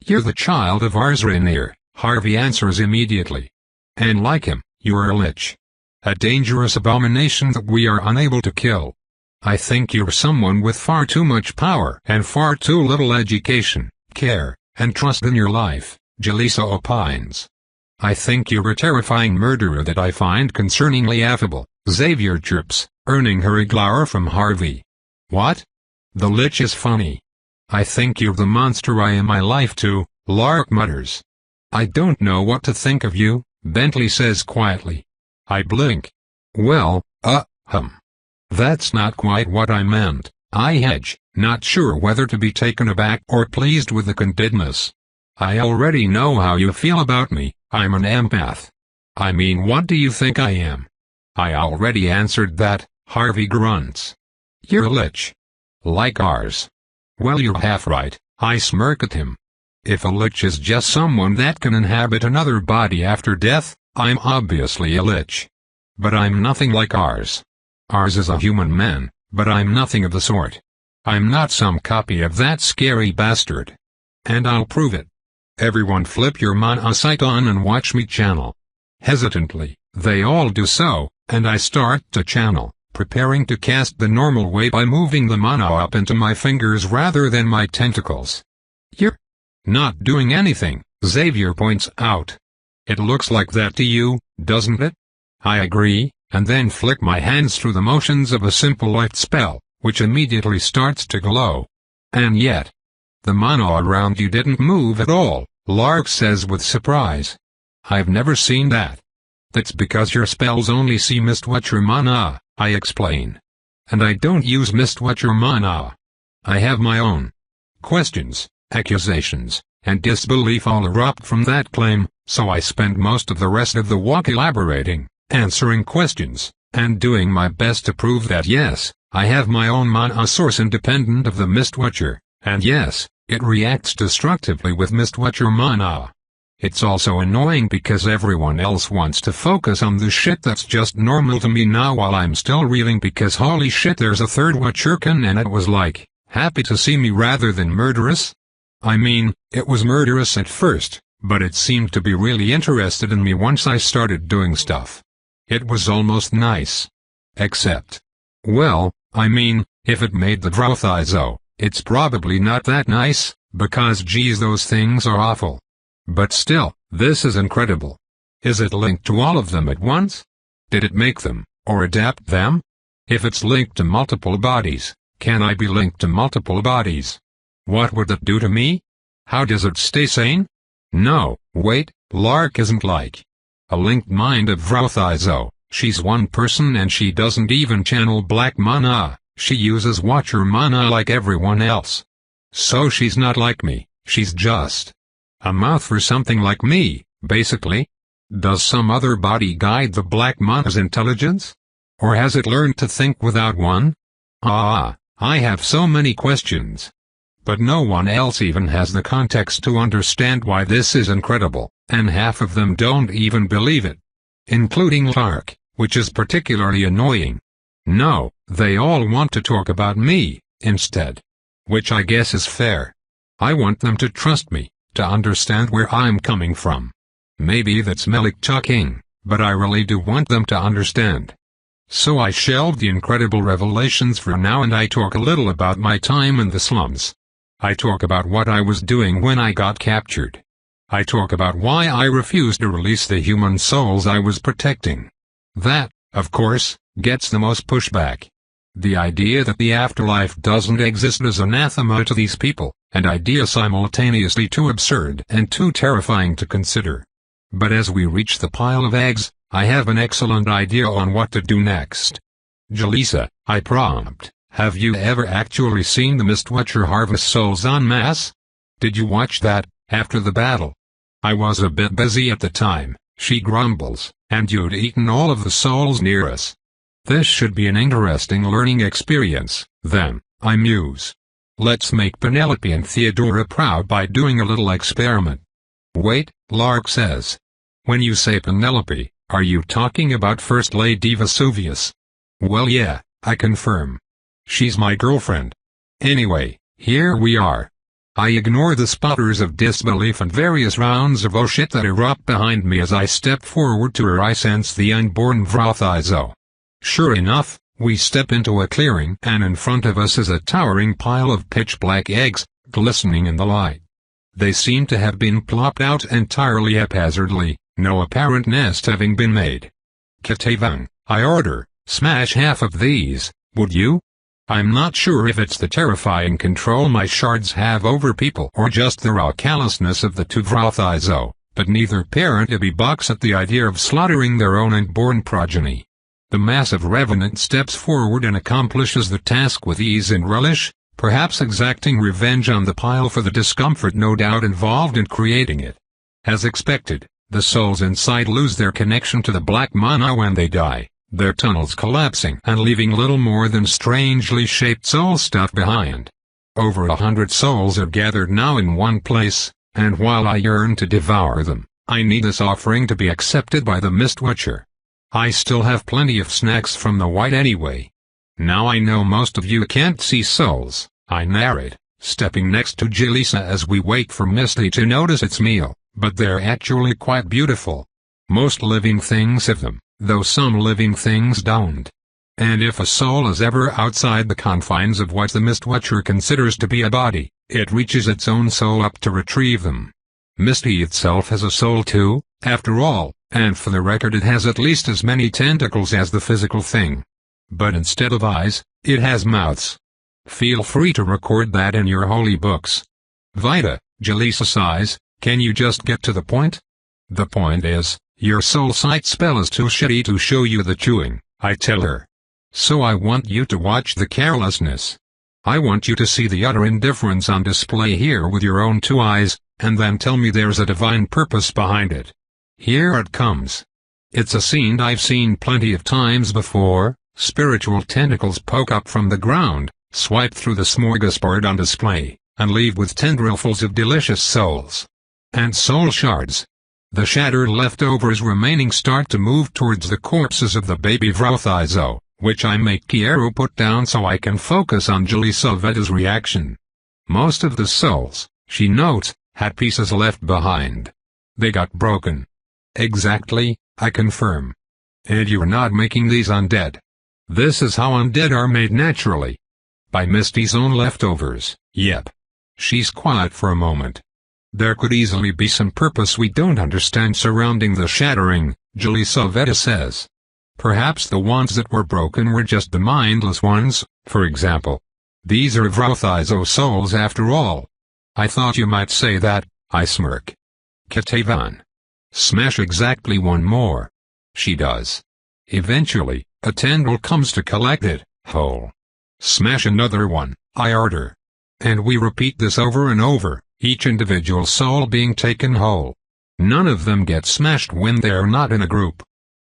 You're the child of Arzranir, Harvey answers immediately. And like him, you're a lich. A dangerous abomination that we are unable to kill. I think you're someone with far too much power and far too little education, care, and trust in your life, Jaleesa opines. I think you're a terrifying murderer that I find concerningly affable, Xavier chirps, earning her a glower from Harvey. What? The lich is funny. I think you're the monster I am my life to, Lark mutters. I don't know what to think of you, Bentley says quietly. I blink. Well, that's not quite what I meant, I hedge, not sure whether to be taken aback or pleased with the candidness. I already know how you feel about me, I'm an empath. I mean, what do you think I am? I already answered that, Harvey grunts. You're a lich. Like ours. Well, you're half right, I smirk at him. If a lich is just someone that can inhabit another body after death, I'm obviously a lich. But I'm nothing like ours. Ours is a human man, but I'm nothing of the sort. I'm not some copy of that scary bastard. And I'll prove it. Everyone flip your mana sight on and watch me channel. Hesitantly, they all do so, and I start to channel, preparing to cast the normal way by moving the mana up into my fingers rather than my tentacles. You're not doing anything, Xavier points out. It looks like that to you, doesn't it? I agree, and then flick my hands through the motions of a simple light spell, which immediately starts to glow. And yet, the mana around you didn't move at all, Lark says with surprise. I've never seen that. That's because your spells only see Mistwatcher mana, I explain. And I don't use Mistwatcher mana. I have my own. Questions, accusations, and disbelief all erupt from that claim, so I spend most of the rest of the walk elaborating, answering questions, and doing my best to prove that yes, I have my own mana source independent of the Mistwatcher, and yes, it reacts destructively with Mistwatcher mana. It's also annoying because everyone else wants to focus on the shit that's just normal to me now while I'm still reeling because holy shit there's a third Watcherkin and it was like, happy to see me rather than murderous? I mean, it was murderous at first, but it seemed to be really interested in me once I started doing stuff. It was almost nice. Except, well, I mean, if it made the Drothizo, it's probably not that nice, because geez those things are awful. But still, this is incredible. Is it linked to all of them at once? Did it make them, or adapt them? If it's linked to multiple bodies, can I be linked to multiple bodies? What would that do to me? How does it stay sane? No, wait, Lark isn't like a linked mind of Vrothizo. She's one person and she doesn't even channel black mana, she uses Watcher mana like everyone else. So she's not like me, she's just a mouth for something like me, basically. Does some other body guide the black mana's intelligence? Or has it learned to think without one? I have so many questions. But no one else even has the context to understand why this is incredible, and half of them don't even believe it. Including Lark, which is particularly annoying. No, they all want to talk about me, instead. Which I guess is fair. I want them to trust me, to understand where I'm coming from. Maybe that's Melik talking, but I really do want them to understand. So I shelved the incredible revelations for now and I talk a little about my time in the slums. I talk about what I was doing when I got captured. I talk about why I refused to release the human souls I was protecting. That, of course, gets the most pushback. The idea that the afterlife doesn't exist is anathema to these people, an idea simultaneously too absurd and too terrifying to consider. But as we reach the pile of eggs, I have an excellent idea on what to do next. Jalisa, I prompt, have you ever actually seen the Mistwatcher harvest souls en masse? Did you watch that, after the battle? I was a bit busy at the time, she grumbles, and you'd eaten all of the souls near us. This should be an interesting learning experience, then, I muse. Let's make Penelope and Theodora proud by doing a little experiment. Wait, Lark says. When you say Penelope, are you talking about First Lady Vesuvius? Well yeah, I confirm. She's my girlfriend. Anyway, here we are. I ignore the sputters of disbelief and various rounds of oh shit that erupt behind me as I step forward to her. I sense the unborn Vrothizo. Sure enough, we step into a clearing and in front of us is a towering pile of pitch-black eggs, glistening in the light. They seem to have been plopped out entirely haphazardly, no apparent nest having been made. Katavang, I order, smash half of these, would you? I'm not sure if it's the terrifying control my shards have over people or just the raw callousness of the two Vrothizo, but neither parent bucks at the idea of slaughtering their own unborn progeny. The massive revenant steps forward and accomplishes the task with ease and relish, perhaps exacting revenge on the pile for the discomfort no doubt involved in creating it. As expected, the souls inside lose their connection to the black mana when they die, their tunnels collapsing and leaving little more than strangely shaped soul stuff behind. Over 100 souls are gathered now in one place, and while I yearn to devour them, I need this offering to be accepted by the Mistwatcher. I still have plenty of snacks from the white anyway. Now I know most of you can't see souls, I narrate, stepping next to Jalisa as we wait for Misty to notice its meal, but they're actually quite beautiful. Most living things have them, though some living things don't. And if a soul is ever outside the confines of what the Mistwatcher considers to be a body, it reaches its own soul up to retrieve them. Misty itself has a soul too, after all, and for the record it has at least as many tentacles as the physical thing. But instead of eyes, it has mouths. Feel free to record that in your holy books. Vita, Jalisa sighs, can you just get to the point? The point is, your soul sight spell is too shitty to show you the chewing, I tell her. So I want you to watch the carelessness. I want you to see the utter indifference on display here with your own two eyes, and then tell me there's a divine purpose behind it. Here it comes. It's a scene I've seen plenty of times before. Spiritual tentacles poke up from the ground, swipe through the smorgasbord on display, and leave with tendrilfuls of delicious souls. And soul shards. The shattered leftovers remaining start to move towards the corpses of the baby Vrothizo, which I make Kiero put down so I can focus on Jalisa Veda's reaction. Most of the souls, she notes, had pieces left behind. They got broken. Exactly, I confirm. And you're not making these undead. This is how undead are made naturally. By Misty's own leftovers, yep. She's quiet for a moment. There could easily be some purpose we don't understand surrounding the shattering, Jalisa Veda says. Perhaps the ones that were broken were just the mindless ones, for example. These are Vrothizo souls after all. I thought you might say that, I smirk. Katavan. Smash exactly one more. She does. Eventually, a tendril comes to collect it, whole. Smash another one, I order. And we repeat this over and over, each individual soul being taken whole. None of them get smashed when they're not in a group.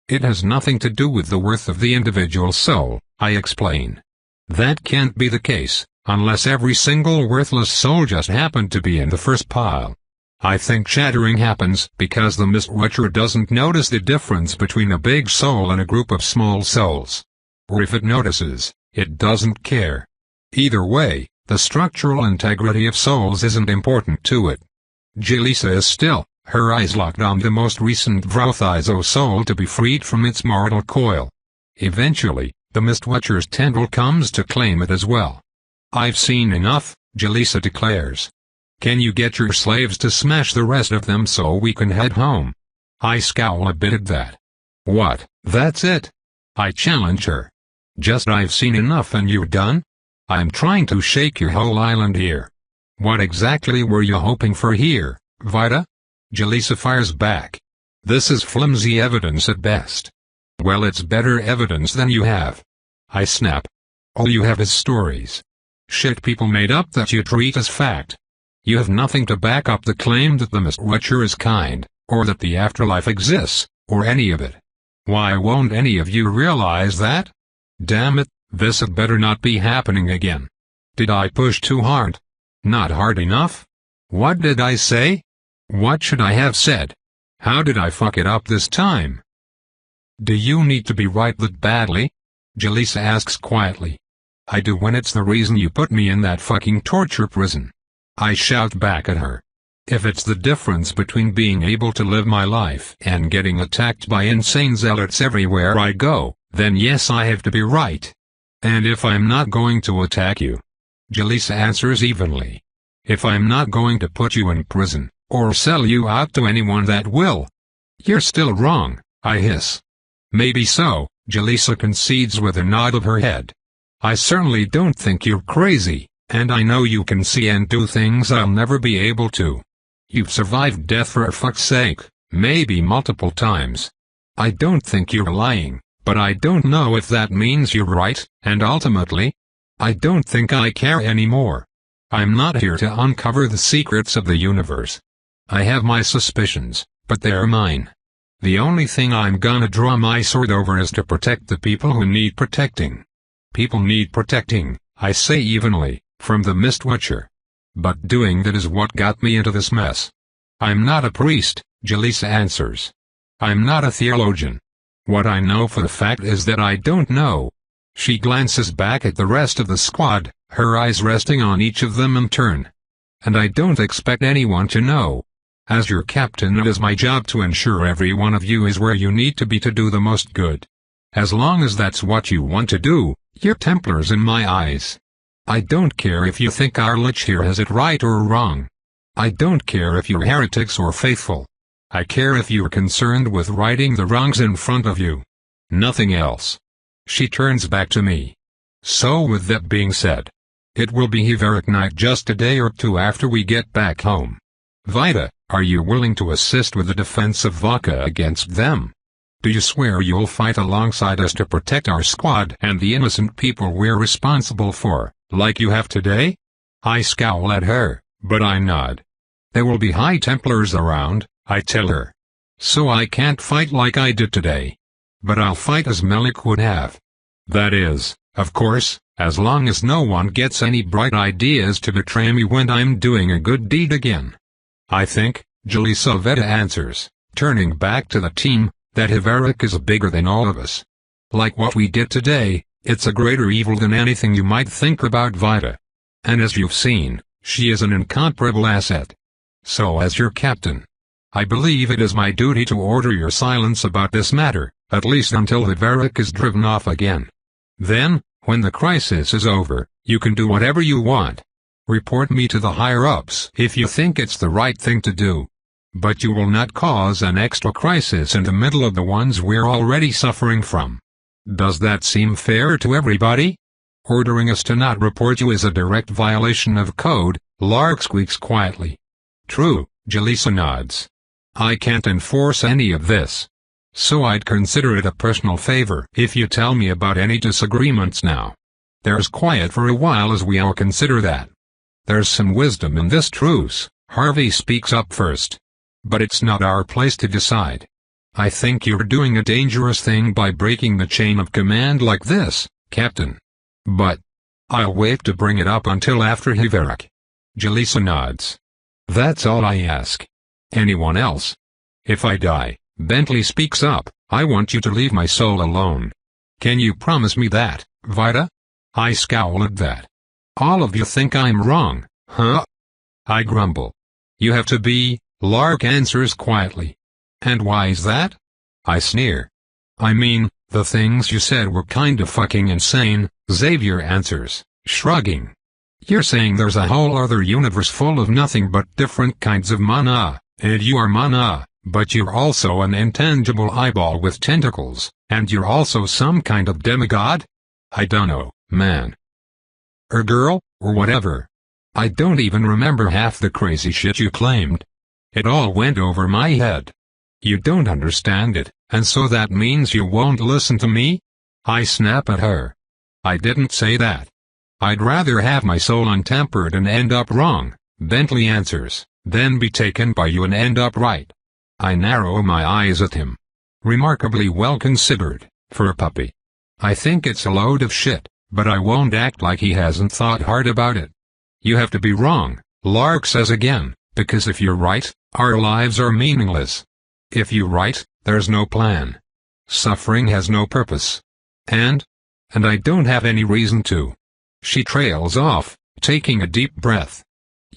It has nothing to do with the worth of the individual soul, I explain. That can't be the case, unless every single worthless soul just happened to be in the first pile. I think shattering happens because the Mistwatcher doesn't notice the difference between a big soul and a group of small souls. Or if it notices, it doesn't care. Either way, the structural integrity of souls isn't important to it. Jalisa is still, her eyes locked on the most recent Vrothizo soul to be freed from its mortal coil. Eventually, the Mistwatcher's tendril comes to claim it as well. I've seen enough, Jalisa declares. Can you get your slaves to smash the rest of them so we can head home? I scowl a bit at that. What, that's it? I challenge her. Just I've seen enough and you're done? I'm trying to shake your whole island here. What exactly were you hoping for here, Vita? Jaleesa fires back. This is flimsy evidence at best. Well, it's better evidence than you have. I snap. All you have is stories. Shit people made up that you treat as fact. You have nothing to back up the claim that the Mistwatcher is kind, or that the afterlife exists, or any of it. Why won't any of you realize that? Damn it, this had better not be happening again. Did I push too hard? Not hard enough? What did I say? What should I have said? How did I fuck it up this time? Do you need to be right that badly? Jaleesa asks quietly. I do when it's the reason you put me in that fucking torture prison. I shout back at her. If it's the difference between being able to live my life and getting attacked by insane zealots everywhere I go, then yes, I have to be right. And if I'm not going to attack you, Jaleesa answers evenly. If I'm not going to put you in prison, or sell you out to anyone that will. You're still wrong, I hiss. Maybe so, Jaleesa concedes with a nod of her head. I certainly don't think you're crazy, and I know you can see and do things I'll never be able to. You've survived death for fuck's sake, maybe multiple times. I don't think you're lying, but I don't know if that means you're right, and ultimately, I don't think I care anymore. I'm not here to uncover the secrets of the universe. I have my suspicions, but they're mine. The only thing I'm gonna draw my sword over is to protect the people who need protecting. People need protecting, I say evenly, from the Mistwatcher. But doing that is what got me into this mess. I'm not a priest, Jaleesa answers. I'm not a theologian. What I know for a fact is that I don't know. She glances back at the rest of the squad, her eyes resting on each of them in turn. And I don't expect anyone to know. As your captain, it is my job to ensure every one of you is where you need to be to do the most good. As long as that's what you want to do, you're Templars in my eyes. I don't care if you think our lich here has it right or wrong. I don't care if you're heretics or faithful. I care if you're concerned with righting the wrongs in front of you. Nothing else. She turns back to me. So with that being said, it will be Hiveric night just a day or two after we get back home. Vita, are you willing to assist with the defense of Vodka against them? Do you swear you'll fight alongside us to protect our squad and the innocent people we're responsible for, like you have today? I scowl at her, but I nod. There will be High Templars around, I tell her. So I can't fight like I did today. But I'll fight as Melik would have. That is, of course, as long as no one gets any bright ideas to betray me when I'm doing a good deed again. I think, Jaleesa Veta answers, turning back to the team, that Hiveric is bigger than all of us. Like what we did today, it's a greater evil than anything you might think about Vita. And as you've seen, she is an incomparable asset. So as your captain, I believe it is my duty to order your silence about this matter, at least until Hiveric is driven off again. Then, when the crisis is over, you can do whatever you want. Report me to the higher-ups if you think it's the right thing to do. But you will not cause an extra crisis in the middle of the ones we're already suffering from. Does that seem fair to everybody? Ordering us to not report you is a direct violation of code, Lark squeaks quietly. True, Jaleesa nods. I can't enforce any of this. So I'd consider it a personal favor if you tell me about any disagreements now. There's quiet for a while as we all consider that. There's some wisdom in this truce, Harvey speaks up first. But it's not our place to decide. I think you're doing a dangerous thing by breaking the chain of command like this, Captain. But I'll wait to bring it up until after Hiveric. Jaleesa nods. That's all I ask. Anyone else? If I die, Bentley speaks up, I want you to leave my soul alone. Can you promise me that, Vita? I scowl at that. All of you think I'm wrong, huh? I grumble. You have to be, Lark answers quietly. And why is that? I sneer. I mean, the things you said were kinda fucking insane, Xavier answers, shrugging. You're saying there's a whole other universe full of nothing but different kinds of mana, and you are mana, but you're also an intangible eyeball with tentacles, and you're also some kind of demigod? I dunno, man. Or girl, or whatever. I don't even remember half the crazy shit you claimed. It all went over my head. You don't understand it, and so that means you won't listen to me? I snap at her. I didn't say that. I'd rather have my soul untempered and end up wrong, Bentley answers, than be taken by you and end up right. I narrow my eyes at him. Remarkably well considered, for a puppy. I think it's a load of shit, but I won't act like he hasn't thought hard about it. You have to be wrong, Lark says again, because if you're right, our lives are meaningless. If you're right, there's no plan. Suffering has no purpose. And I don't have any reason to. She trails off, taking a deep breath.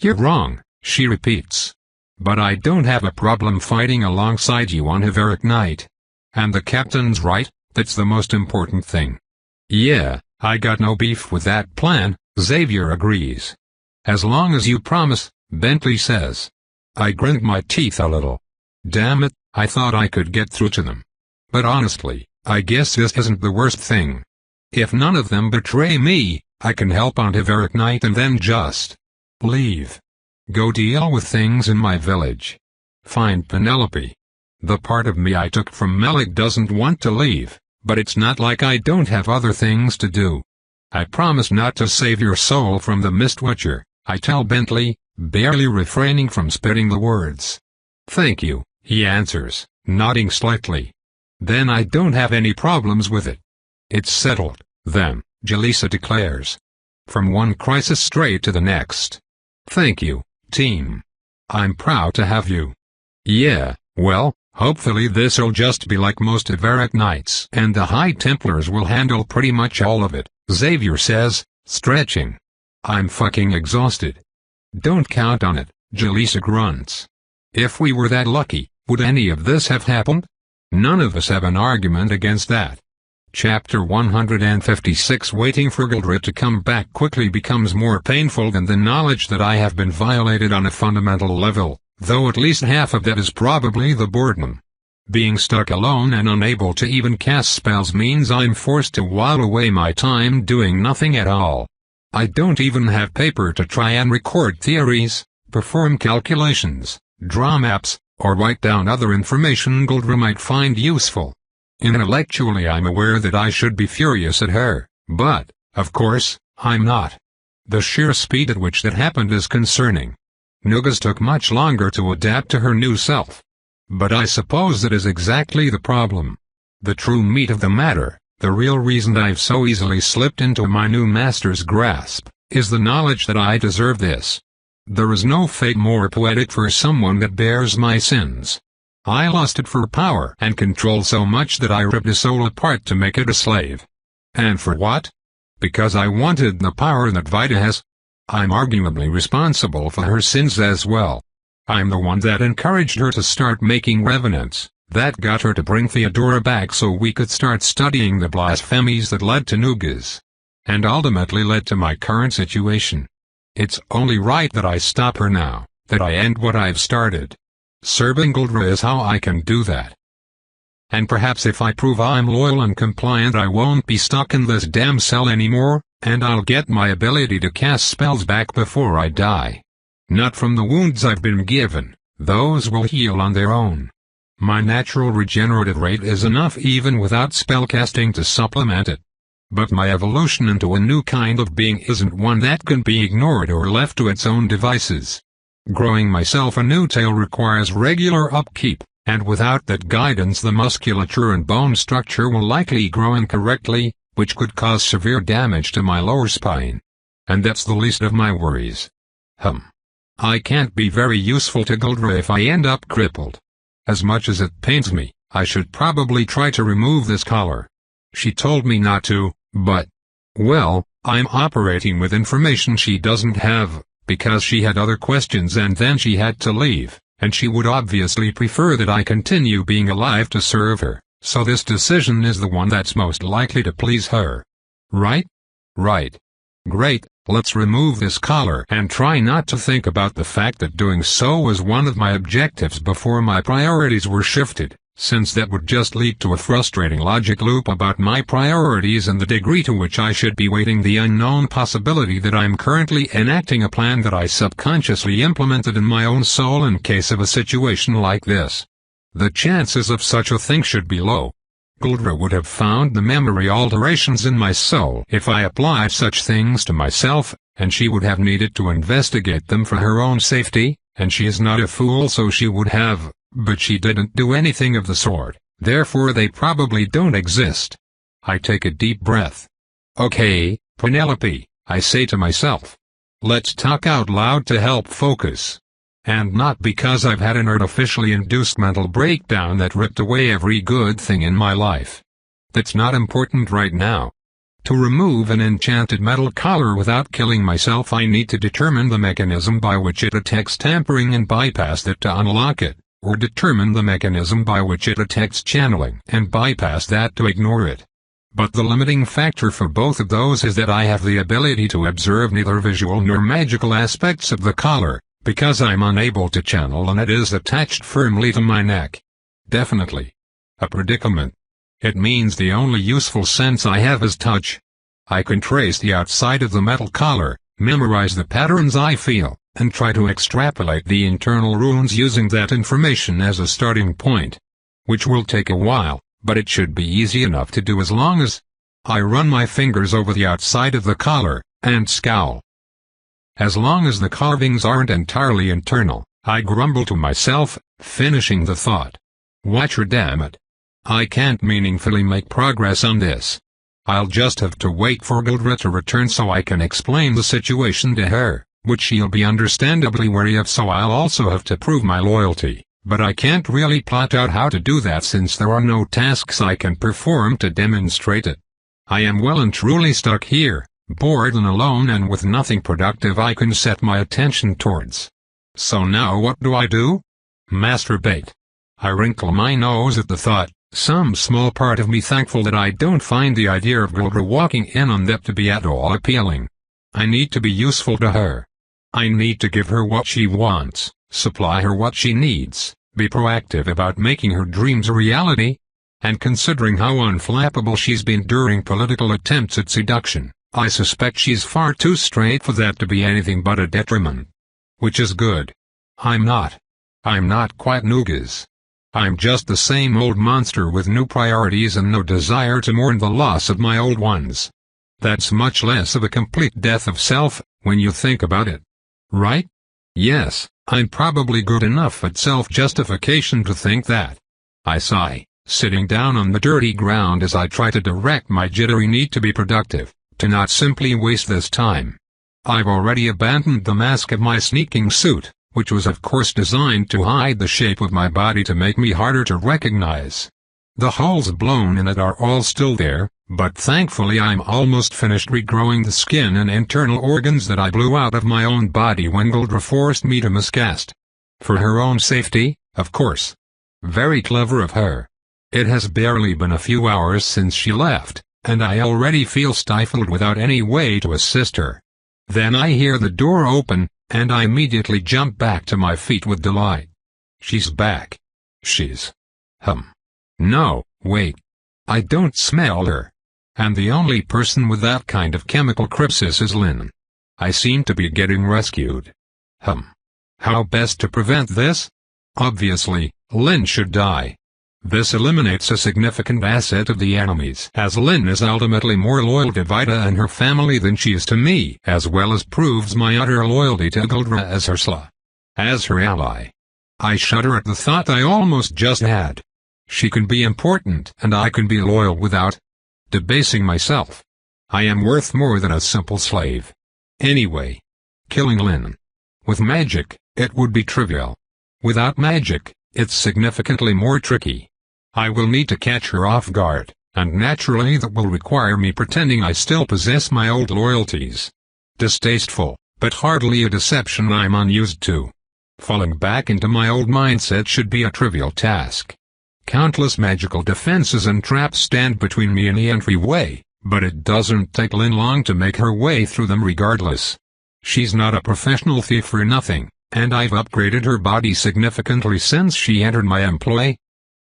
You're wrong, she repeats. But I don't have a problem fighting alongside you on Heroic Night. And the captain's right, that's the most important thing. Yeah, I got no beef with that plan, Xavier agrees. As long as you promise, Bentley says. I grind my teeth a little. Damn it, I thought I could get through to them. But honestly, I guess this isn't the worst thing. If none of them betray me, I can help on Heroic Night and then just leave. Go deal with things in my village. Find Penelope. The part of me I took from Melik doesn't want to leave, but it's not like I don't have other things to do. I promise not to save your soul from the Mistwatcher, I tell Bentley, barely refraining from spitting the words. Thank you, he answers, nodding slightly. Then I don't have any problems with it. It's settled, then, Jaleesa declares. From one crisis straight to the next. Thank you, team. I'm proud to have you. Yeah, well, hopefully this'll just be like most Heroic Nights and the High Templars will handle pretty much all of it, Xavier says, stretching. I'm fucking exhausted. Don't count on it, Jaleesa grunts. If we were that lucky, would any of this have happened? None of us have an argument against that. Chapter 156 Waiting for Gildred to come back quickly becomes more painful than the knowledge that I have been violated on a fundamental level, though at least half of that is probably the boredom. Being stuck alone and unable to even cast spells means I'm forced to while away my time doing nothing at all. I don't even have paper to try and record theories, perform calculations, draw maps, or write down other information Gildred might find useful. Intellectually I'm aware that I should be furious at her, but, of course, I'm not. The sheer speed at which that happened is concerning. Nugas took much longer to adapt to her new self. But I suppose that is exactly the problem. The true meat of the matter, the real reason I've so easily slipped into my new master's grasp, is the knowledge that I deserve this. There is no fate more poetic for someone that bears my sins. I lusted for power and control so much that I ripped a soul apart to make it a slave. And for what? Because I wanted the power that Vida has. I'm arguably responsible for her sins as well. I'm the one that encouraged her to start making revenants, that got her to bring Theodora back so we could start studying the blasphemies that led to Nugas. And ultimately led to my current situation. It's only right that I stop her now, that I end what I've started. Serving Gildred is how I can do that. And perhaps if I prove I'm loyal and compliant I won't be stuck in this damn cell anymore, and I'll get my ability to cast spells back before I die. Not from the wounds I've been given, those will heal on their own. My natural regenerative rate is enough even without spellcasting to supplement it. But my evolution into a new kind of being isn't one that can be ignored or left to its own devices. Growing myself a new tail requires regular upkeep, and without that guidance the musculature and bone structure will likely grow incorrectly, which could cause severe damage to my lower spine. And that's the least of my worries. I can't be very useful to Gildred if I end up crippled. As much as it pains me, I should probably try to remove this collar. She told me not to, but, well, I'm operating with information she doesn't have, because she had other questions and then she had to leave, and she would obviously prefer that I continue being alive to serve her, so this decision is the one that's most likely to please her. Right? Right. Great, let's remove this collar and try not to think about the fact that doing so was one of my objectives before my priorities were shifted, since that would just lead to a frustrating logic loop about my priorities and the degree to which I should be weighting the unknown possibility that I'm currently enacting a plan that I subconsciously implemented in my own soul in case of a situation like this. The chances of such a thing should be low. Guldra would have found the memory alterations in my soul if I applied such things to myself, and she would have needed to investigate them for her own safety, and she is not a fool, so she would have, but she didn't do anything of the sort, therefore they probably don't exist. I take a deep breath. Okay, Penelope, I say to myself. Let's talk out loud to help focus. And not because I've had an artificially induced mental breakdown that ripped away every good thing in my life. That's not important right now. To remove an enchanted metal collar without killing myself, I need to determine the mechanism by which it attacks tampering and bypass that to unlock it, or determine the mechanism by which it attacks channeling and bypass that to ignore it. But the limiting factor for both of those is that I have the ability to observe neither visual nor magical aspects of the collar, because I'm unable to channel and it is attached firmly to my neck. Definitely. A predicament. It means the only useful sense I have is touch. I can trace the outside of the metal collar, memorize the patterns I feel, and try to extrapolate the internal runes using that information as a starting point. Which will take a while, but it should be easy enough to do as long as I run my fingers over the outside of the collar, and scowl. As long as the carvings aren't entirely internal, I grumble to myself, finishing the thought. Watch her, damn it. I can't meaningfully make progress on this. I'll just have to wait for Guldra to return so I can explain the situation to her, which she'll be understandably wary of, so I'll also have to prove my loyalty, but I can't really plot out how to do that since there are no tasks I can perform to demonstrate it. I am well and truly stuck here, bored and alone and with nothing productive I can set my attention towards. So now what do I do? Masturbate. I wrinkle my nose at the thought, some small part of me thankful that I don't find the idea of Guldra walking in on that to be at all appealing. I need to be useful to her. I need to give her what she wants, supply her what she needs, be proactive about making her dreams a reality. And considering how unflappable she's been during political attempts at seduction, I suspect she's far too straight for that to be anything but a detriment. Which is good. I'm not quite Nugas. I'm just the same old monster with new priorities and no desire to mourn the loss of my old ones. That's much less of a complete death of self, when you think about it. Right? Yes, I'm probably good enough at self-justification to think that. I sigh, sitting down on the dirty ground as I try to direct my jittery need to be productive, to not simply waste this time. I've already abandoned the mask of my sneaking suit, which was of course designed to hide the shape of my body to make me harder to recognize. The holes blown in it are all still there, but thankfully I'm almost finished regrowing the skin and internal organs that I blew out of my own body when Guldra forced me to miscast. For her own safety, of course. Very clever of her. It has barely been a few hours since she left, and I already feel stifled without any way to assist her. Then I hear the door open, and I immediately jump back to my feet with delight. She's back. No, wait. I don't smell her. And the only person with that kind of chemical crypsis is Lynn. I seem to be getting rescued. How best to prevent this? Obviously, Lynn should die. This eliminates a significant asset of the enemies, as Lynn is ultimately more loyal to Vita and her family than she is to me, as well as proves my utter loyalty to Guldra as her ally. I shudder at the thought I almost just had. She can be important and I can be loyal without debasing myself. I am worth more than a simple slave. Anyway, killing Lynn. With magic, it would be trivial. Without magic, it's significantly more tricky. I will need to catch her off guard, and naturally that will require me pretending I still possess my old loyalties. Distasteful, but hardly a deception I'm unused to. Falling back into my old mindset should be a trivial task. Countless magical defenses and traps stand between me and the entryway, but it doesn't take Lynn long to make her way through them regardless. She's not a professional thief for nothing, and I've upgraded her body significantly since she entered my employ.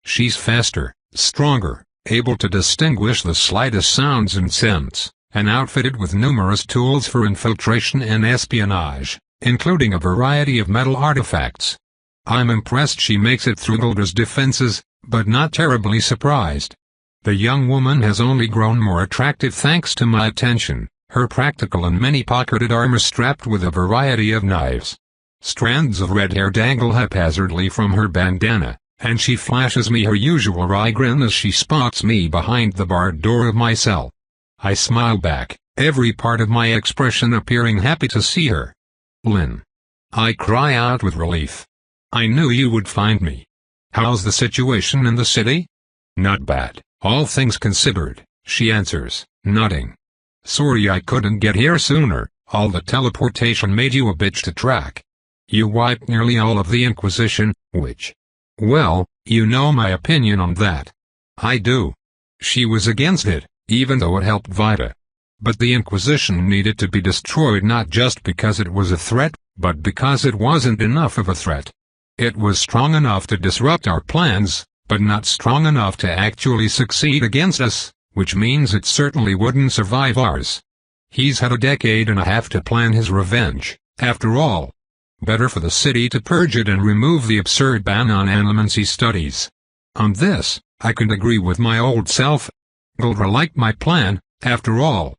She's faster, stronger, able to distinguish the slightest sounds and scents, and outfitted with numerous tools for infiltration and espionage, including a variety of metal artifacts. I'm impressed she makes it through Gulder's defenses, but not terribly surprised. The young woman has only grown more attractive thanks to my attention, her practical and many-pocketed armor strapped with a variety of knives. Strands of red hair dangle haphazardly from her bandana, and she flashes me her usual wry grin as she spots me behind the barred door of my cell. I smile back, every part of my expression appearing happy to see her. "Lynn," I cry out with relief. "I knew you would find me. How's the situation in the city?" "Not bad, all things considered," she answers, nodding. "Sorry I couldn't get here sooner, all the teleportation made you a bitch to track. You wiped nearly all of the Inquisition, which... well, you know my opinion on that." "I do." She was against it, even though it helped Vita. But the Inquisition needed to be destroyed not just because it was a threat, but because it wasn't enough of a threat. It was strong enough to disrupt our plans, but not strong enough to actually succeed against us, which means it certainly wouldn't survive ours. He's had a decade and a half to plan his revenge, after all. Better for the city to purge it and remove the absurd ban on animancy studies. On this, I can agree with my old self. Gulder liked my plan, after all.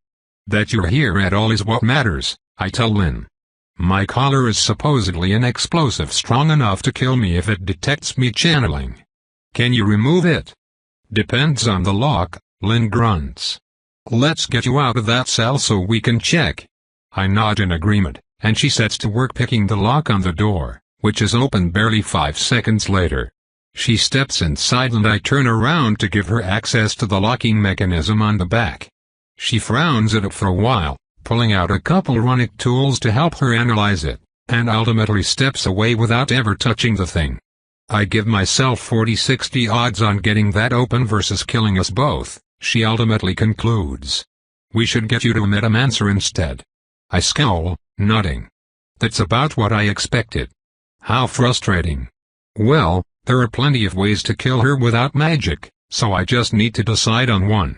"That you're here at all is what matters," I tell Lynn. "My collar is supposedly an explosive strong enough to kill me if it detects me channeling. Can you remove it?" "Depends on the lock," Lynn grunts. "Let's get you out of that cell so we can check." I nod in agreement, and she sets to work picking the lock on the door, which is opened barely 5 seconds later. She steps inside and I turn around to give her access to the locking mechanism on the back. She frowns at it for a while, pulling out a couple runic tools to help her analyze it, and ultimately steps away without ever touching the thing. "I give myself 40-60 odds on getting that open versus killing us both," she ultimately concludes. "We should get you to a Metamancer instead." I scowl, nodding. That's about what I expected. How frustrating. Well, there are plenty of ways to kill her without magic, so I just need to decide on one.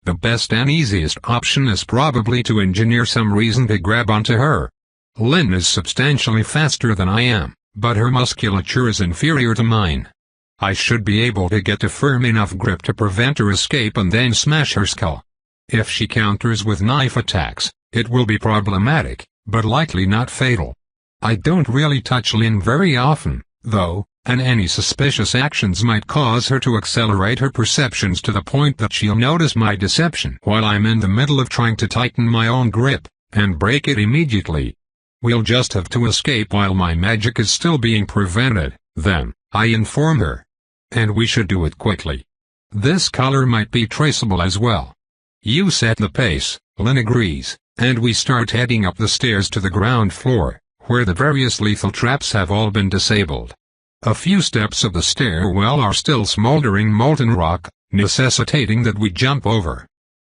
The best and easiest option is probably to engineer some reason to grab onto her. Lynn is substantially faster than I am, but her musculature is inferior to mine. I should be able to get a firm enough grip to prevent her escape and then smash her skull. If she counters with knife attacks, it will be problematic, but likely not fatal. I don't really touch Lynn very often, though, and any suspicious actions might cause her to accelerate her perceptions to the point that she'll notice my deception while I'm in the middle of trying to tighten my own grip, and break it immediately. We'll just have to escape while my magic is still being prevented, then, I inform her. And we should do it quickly. This collar might be traceable as well. You set the pace, Lynn agrees, and we start heading up the stairs to the ground floor, where the various lethal traps have all been disabled. A few steps of the stairwell are still smoldering molten rock, necessitating that we jump over.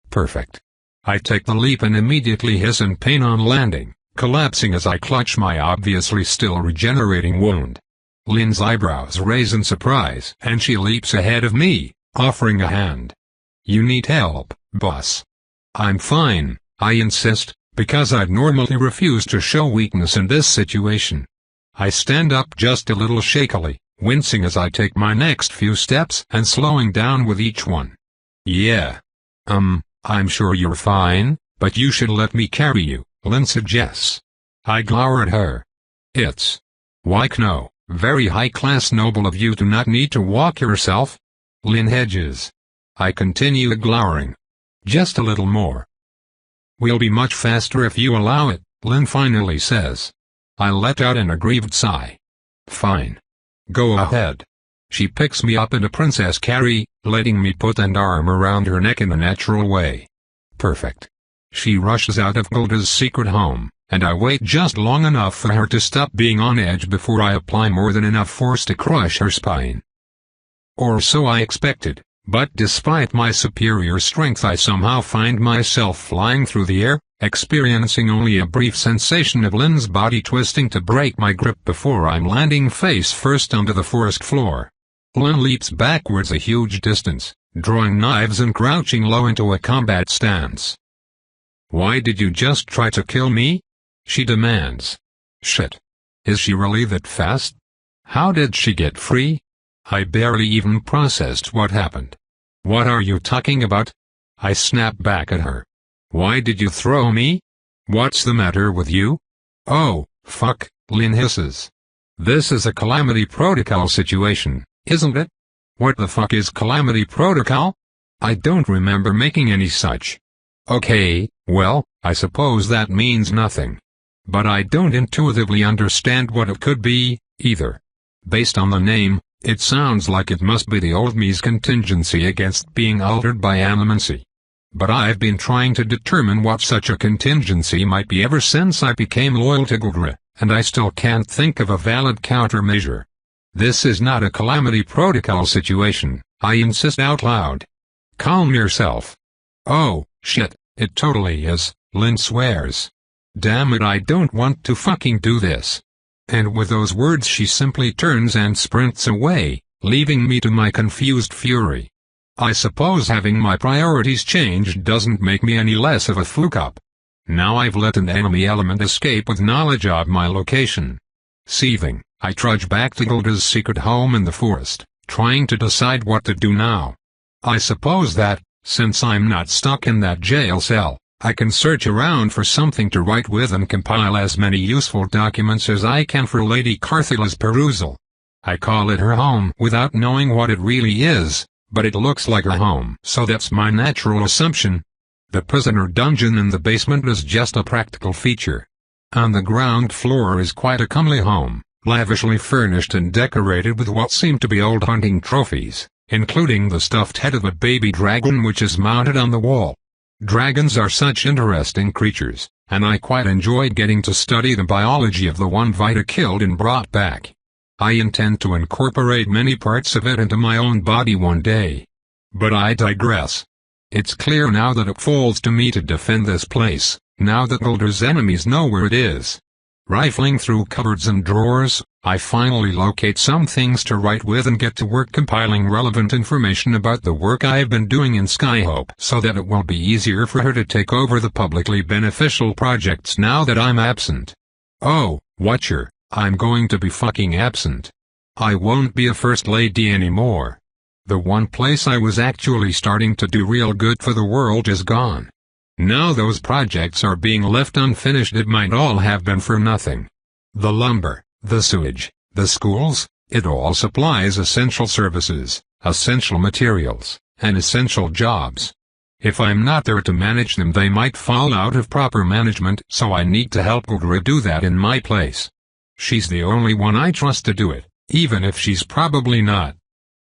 Perfect. I take the leap and immediately hiss in pain on landing, collapsing as I clutch my obviously still regenerating wound. Lynn's eyebrows raise in surprise, and she leaps ahead of me, offering a hand. "You need help, boss." "I'm fine," I insist, because I'd normally refuse to show weakness in this situation. I stand up just a little shakily, wincing as I take my next few steps and slowing down with each one. "Yeah. I'm sure you're fine, but you should let me carry you," Lynn suggests. I glower at her. "Why no, very high-class noble of you to not need to walk yourself." Lynn hedges. I continue glowering. "Just a little more." "We'll be much faster if you allow it," Lynn finally says. I let out an aggrieved sigh. "Fine. Go ahead." She picks me up in a princess carry, letting me put an arm around her neck in a natural way. Perfect. She rushes out of Gulder's secret home, and I wait just long enough for her to stop being on edge before I apply more than enough force to crush her spine. Or so I expected, but despite my superior strength I somehow find myself flying through the air, experiencing only a brief sensation of Lynn's body twisting to break my grip before I'm landing face first onto the forest floor. Lynn leaps backwards a huge distance, drawing knives and crouching low into a combat stance. "Why did you just try to kill me?" she demands. Shit. Is she really that fast? How did she get free? I barely even processed what happened. "What are you talking about?" I snap back at her. "Why did you throw me? What's the matter with you?" "Oh, fuck," Lynn hisses. "This is a calamity protocol situation, isn't it?" "What the fuck is calamity protocol? I don't remember making any such." "Okay, well, I suppose that means nothing. But I don't intuitively understand what it could be, either. Based on the name, it sounds like it must be the old me's contingency against being altered by animancy. But I've been trying to determine what such a contingency might be ever since I became loyal to Vigor, and I still can't think of a valid countermeasure. This is not a calamity protocol situation, I insist out loud. "Calm yourself." "Oh, shit, it totally is," Lynn swears. "Damn it, I don't want to fucking do this." And with those words she simply turns and sprints away, leaving me to my confused fury. I suppose having my priorities changed doesn't make me any less of a fuck-up. Now I've let an enemy element escape with knowledge of my location. Seething, I trudge back to Gilda's secret home in the forest, trying to decide what to do now. I suppose that, since I'm not stuck in that jail cell, I can search around for something to write with and compile as many useful documents as I can for Lady Carthula's perusal. I call it her home without knowing what it really is, but it looks like her home, so that's my natural assumption. The prisoner dungeon in the basement is just a practical feature. On the ground floor is quite a comely home, lavishly furnished and decorated with what seem to be old hunting trophies, including the stuffed head of a baby dragon which is mounted on the wall. Dragons are such interesting creatures, and I quite enjoyed getting to study the biology of the one Vita killed and brought back. I intend to incorporate many parts of it into my own body one day. But I digress. It's clear now that it falls to me to defend this place, now that Gilda's enemies know where it is. Rifling through cupboards and drawers, I finally locate some things to write with and get to work compiling relevant information about the work I've been doing in Skyhope so that it will be easier for her to take over the publicly beneficial projects now that I'm absent. Oh, Watcher, I'm going to be fucking absent. I won't be a first lady anymore. The one place I was actually starting to do real good for the world is gone. Now those projects are being left unfinished. It might all have been for nothing. The lumber, the sewage, the schools, it all supplies essential services, essential materials, and essential jobs. If I'm not there to manage them, they might fall out of proper management, so I need to help Vigor do that in my place. She's the only one I trust to do it, even if she's probably not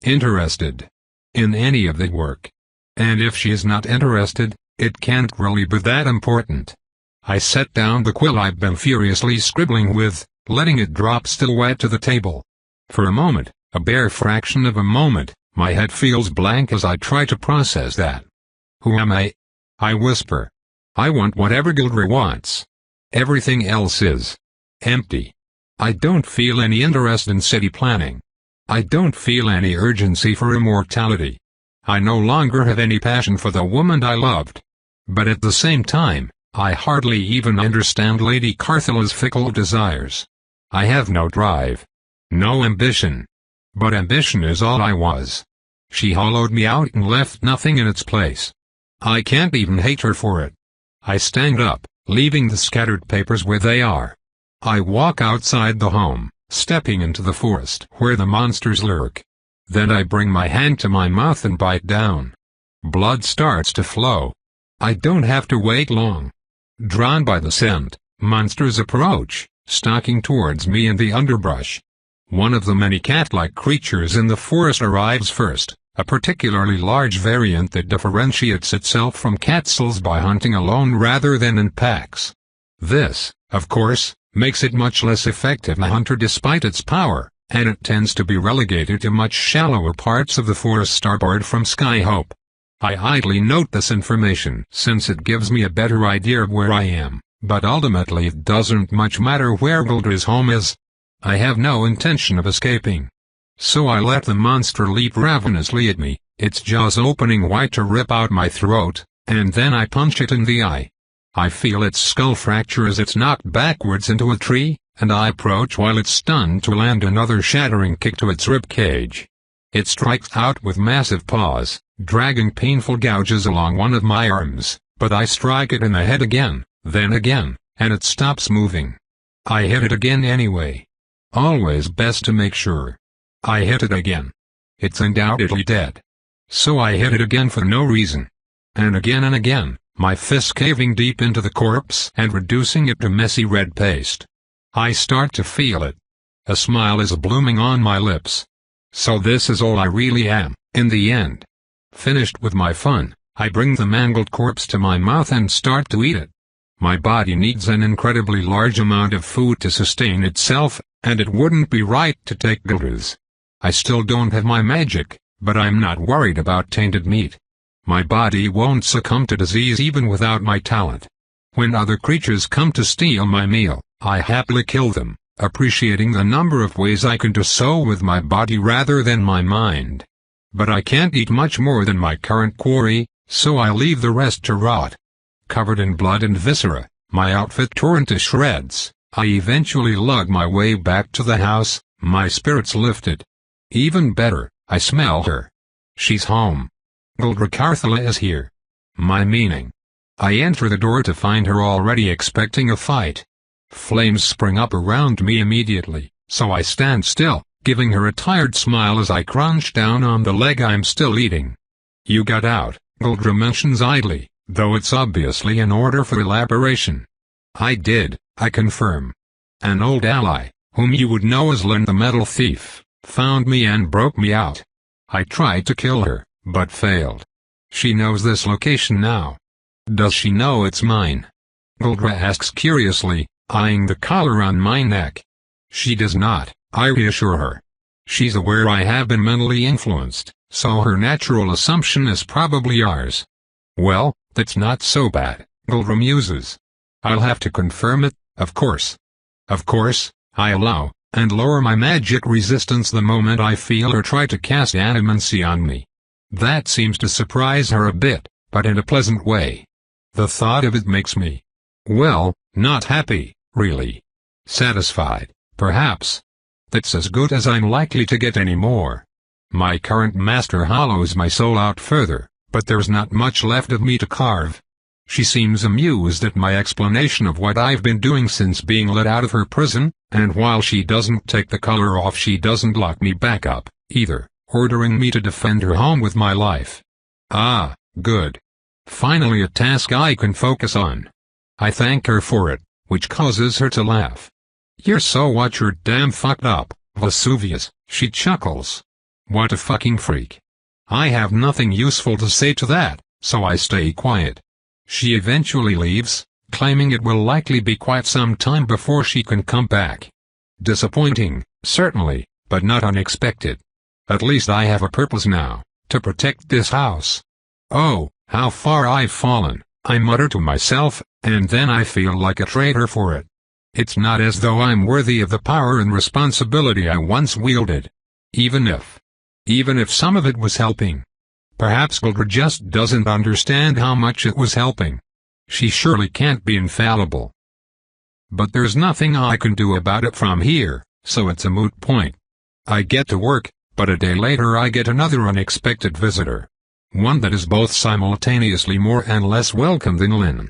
interested in any of the work. And if she is not interested, it can't really be that important. I set down the quill I've been furiously scribbling with, letting it drop still wet to the table. For a moment, a bare fraction of a moment, my head feels blank as I try to process that. Who am I? I whisper. I want whatever Vigor wants. Everything else is empty. I don't feel any interest in city planning. I don't feel any urgency for immortality. I no longer have any passion for the woman I loved. But at the same time, I hardly even understand Lady Carthula's fickle desires. I have no drive. No ambition. But ambition is all I was. She hollowed me out and left nothing in its place. I can't even hate her for it. I stand up, leaving the scattered papers where they are. I walk outside the home, stepping into the forest where the monsters lurk. Then I bring my hand to my mouth and bite down. Blood starts to flow. I don't have to wait long. Drawn by the scent, monsters approach, stalking towards me in the underbrush. One of the many cat-like creatures in the forest arrives first, a particularly large variant that differentiates itself from catsels by hunting alone rather than in packs. This, of course, makes it much less effective a hunter despite its power, and it tends to be relegated to much shallower parts of the forest starboard from Skyhope. I idly note this information since it gives me a better idea of where I am, but ultimately it doesn't much matter where Vigor's home is. I have no intention of escaping. So I let the monster leap ravenously at me, its jaws opening wide to rip out my throat, and then I punch it in the eye. I feel its skull fracture as it's knocked backwards into a tree, and I approach while it's stunned to land another shattering kick to its rib cage. It strikes out with massive paws, dragging painful gouges along one of my arms, but I strike it in the head again, then again, and it stops moving. I hit it again anyway. Always best to make sure. I hit it again. It's undoubtedly dead. So I hit it again for no reason. And again, my fist caving deep into the corpse and reducing it to messy red paste. I start to feel it. A smile is blooming on my lips. So this is all I really am, in the end. Finished with my fun, I bring the mangled corpse to my mouth and start to eat it. My body needs an incredibly large amount of food to sustain itself, and it wouldn't be right to take Gilders. I still don't have my magic, but I'm not worried about tainted meat. My body won't succumb to disease even without my talent. When other creatures come to steal my meal, I happily kill them, appreciating the number of ways I can do so with my body rather than my mind. But I can't eat much more than my current quarry, so I leave the rest to rot. Covered in blood and viscera, my outfit torn to shreds, I eventually lug my way back to the house, my spirits lifted. Even better, I smell her. She's home. Gildracarthala is here. My meaning. I enter the door to find her already expecting a fight. Flames spring up around me immediately, so I stand still, giving her a tired smile as I crunch down on the leg I'm still eating. You got out, Gildra mentions idly, though it's obviously an order for elaboration. I did, I confirm. An old ally, whom you would know as Lynn the Metal Thief, found me and broke me out. I tried to kill her, but failed. She knows this location now. Does she know it's mine? Gildra asks curiously, eyeing the collar on my neck. She does not, I reassure her. She's aware I have been mentally influenced, so her natural assumption is probably ours. Well, that's not so bad, Gildra muses. I'll have to confirm it, of course. Of course, I allow, and lower my magic resistance the moment I feel her try to cast animancy on me. That seems to surprise her a bit, but in a pleasant way. The thought of it makes me, well, not happy, really. Satisfied, perhaps. That's as good as I'm likely to get anymore. My current master hollows my soul out further, but there's not much left of me to carve. She seems amused at my explanation of what I've been doing since being let out of her prison, and while she doesn't take the collar off, she doesn't lock me back up, either, ordering me to defend her home with my life. Ah, good. Finally a task I can focus on. I thank her for it, which causes her to laugh. You're so what you're damn fucked up, Vesuvius, she chuckles. What a fucking freak. I have nothing useful to say to that, so I stay quiet. She eventually leaves, claiming it will likely be quite some time before she can come back. Disappointing, certainly, but not unexpected. At least I have a purpose now, to protect this house. Oh, how far I've fallen, I mutter to myself, and then I feel like a traitor for it. It's not as though I'm worthy of the power and responsibility I once wielded. Even if some of it was helping. Perhaps Gildra just doesn't understand how much it was helping. She surely can't be infallible. But there's nothing I can do about it from here, so it's a moot point. I get to work, but a day later I get another unexpected visitor. One that is both simultaneously more and less welcome than Lynn.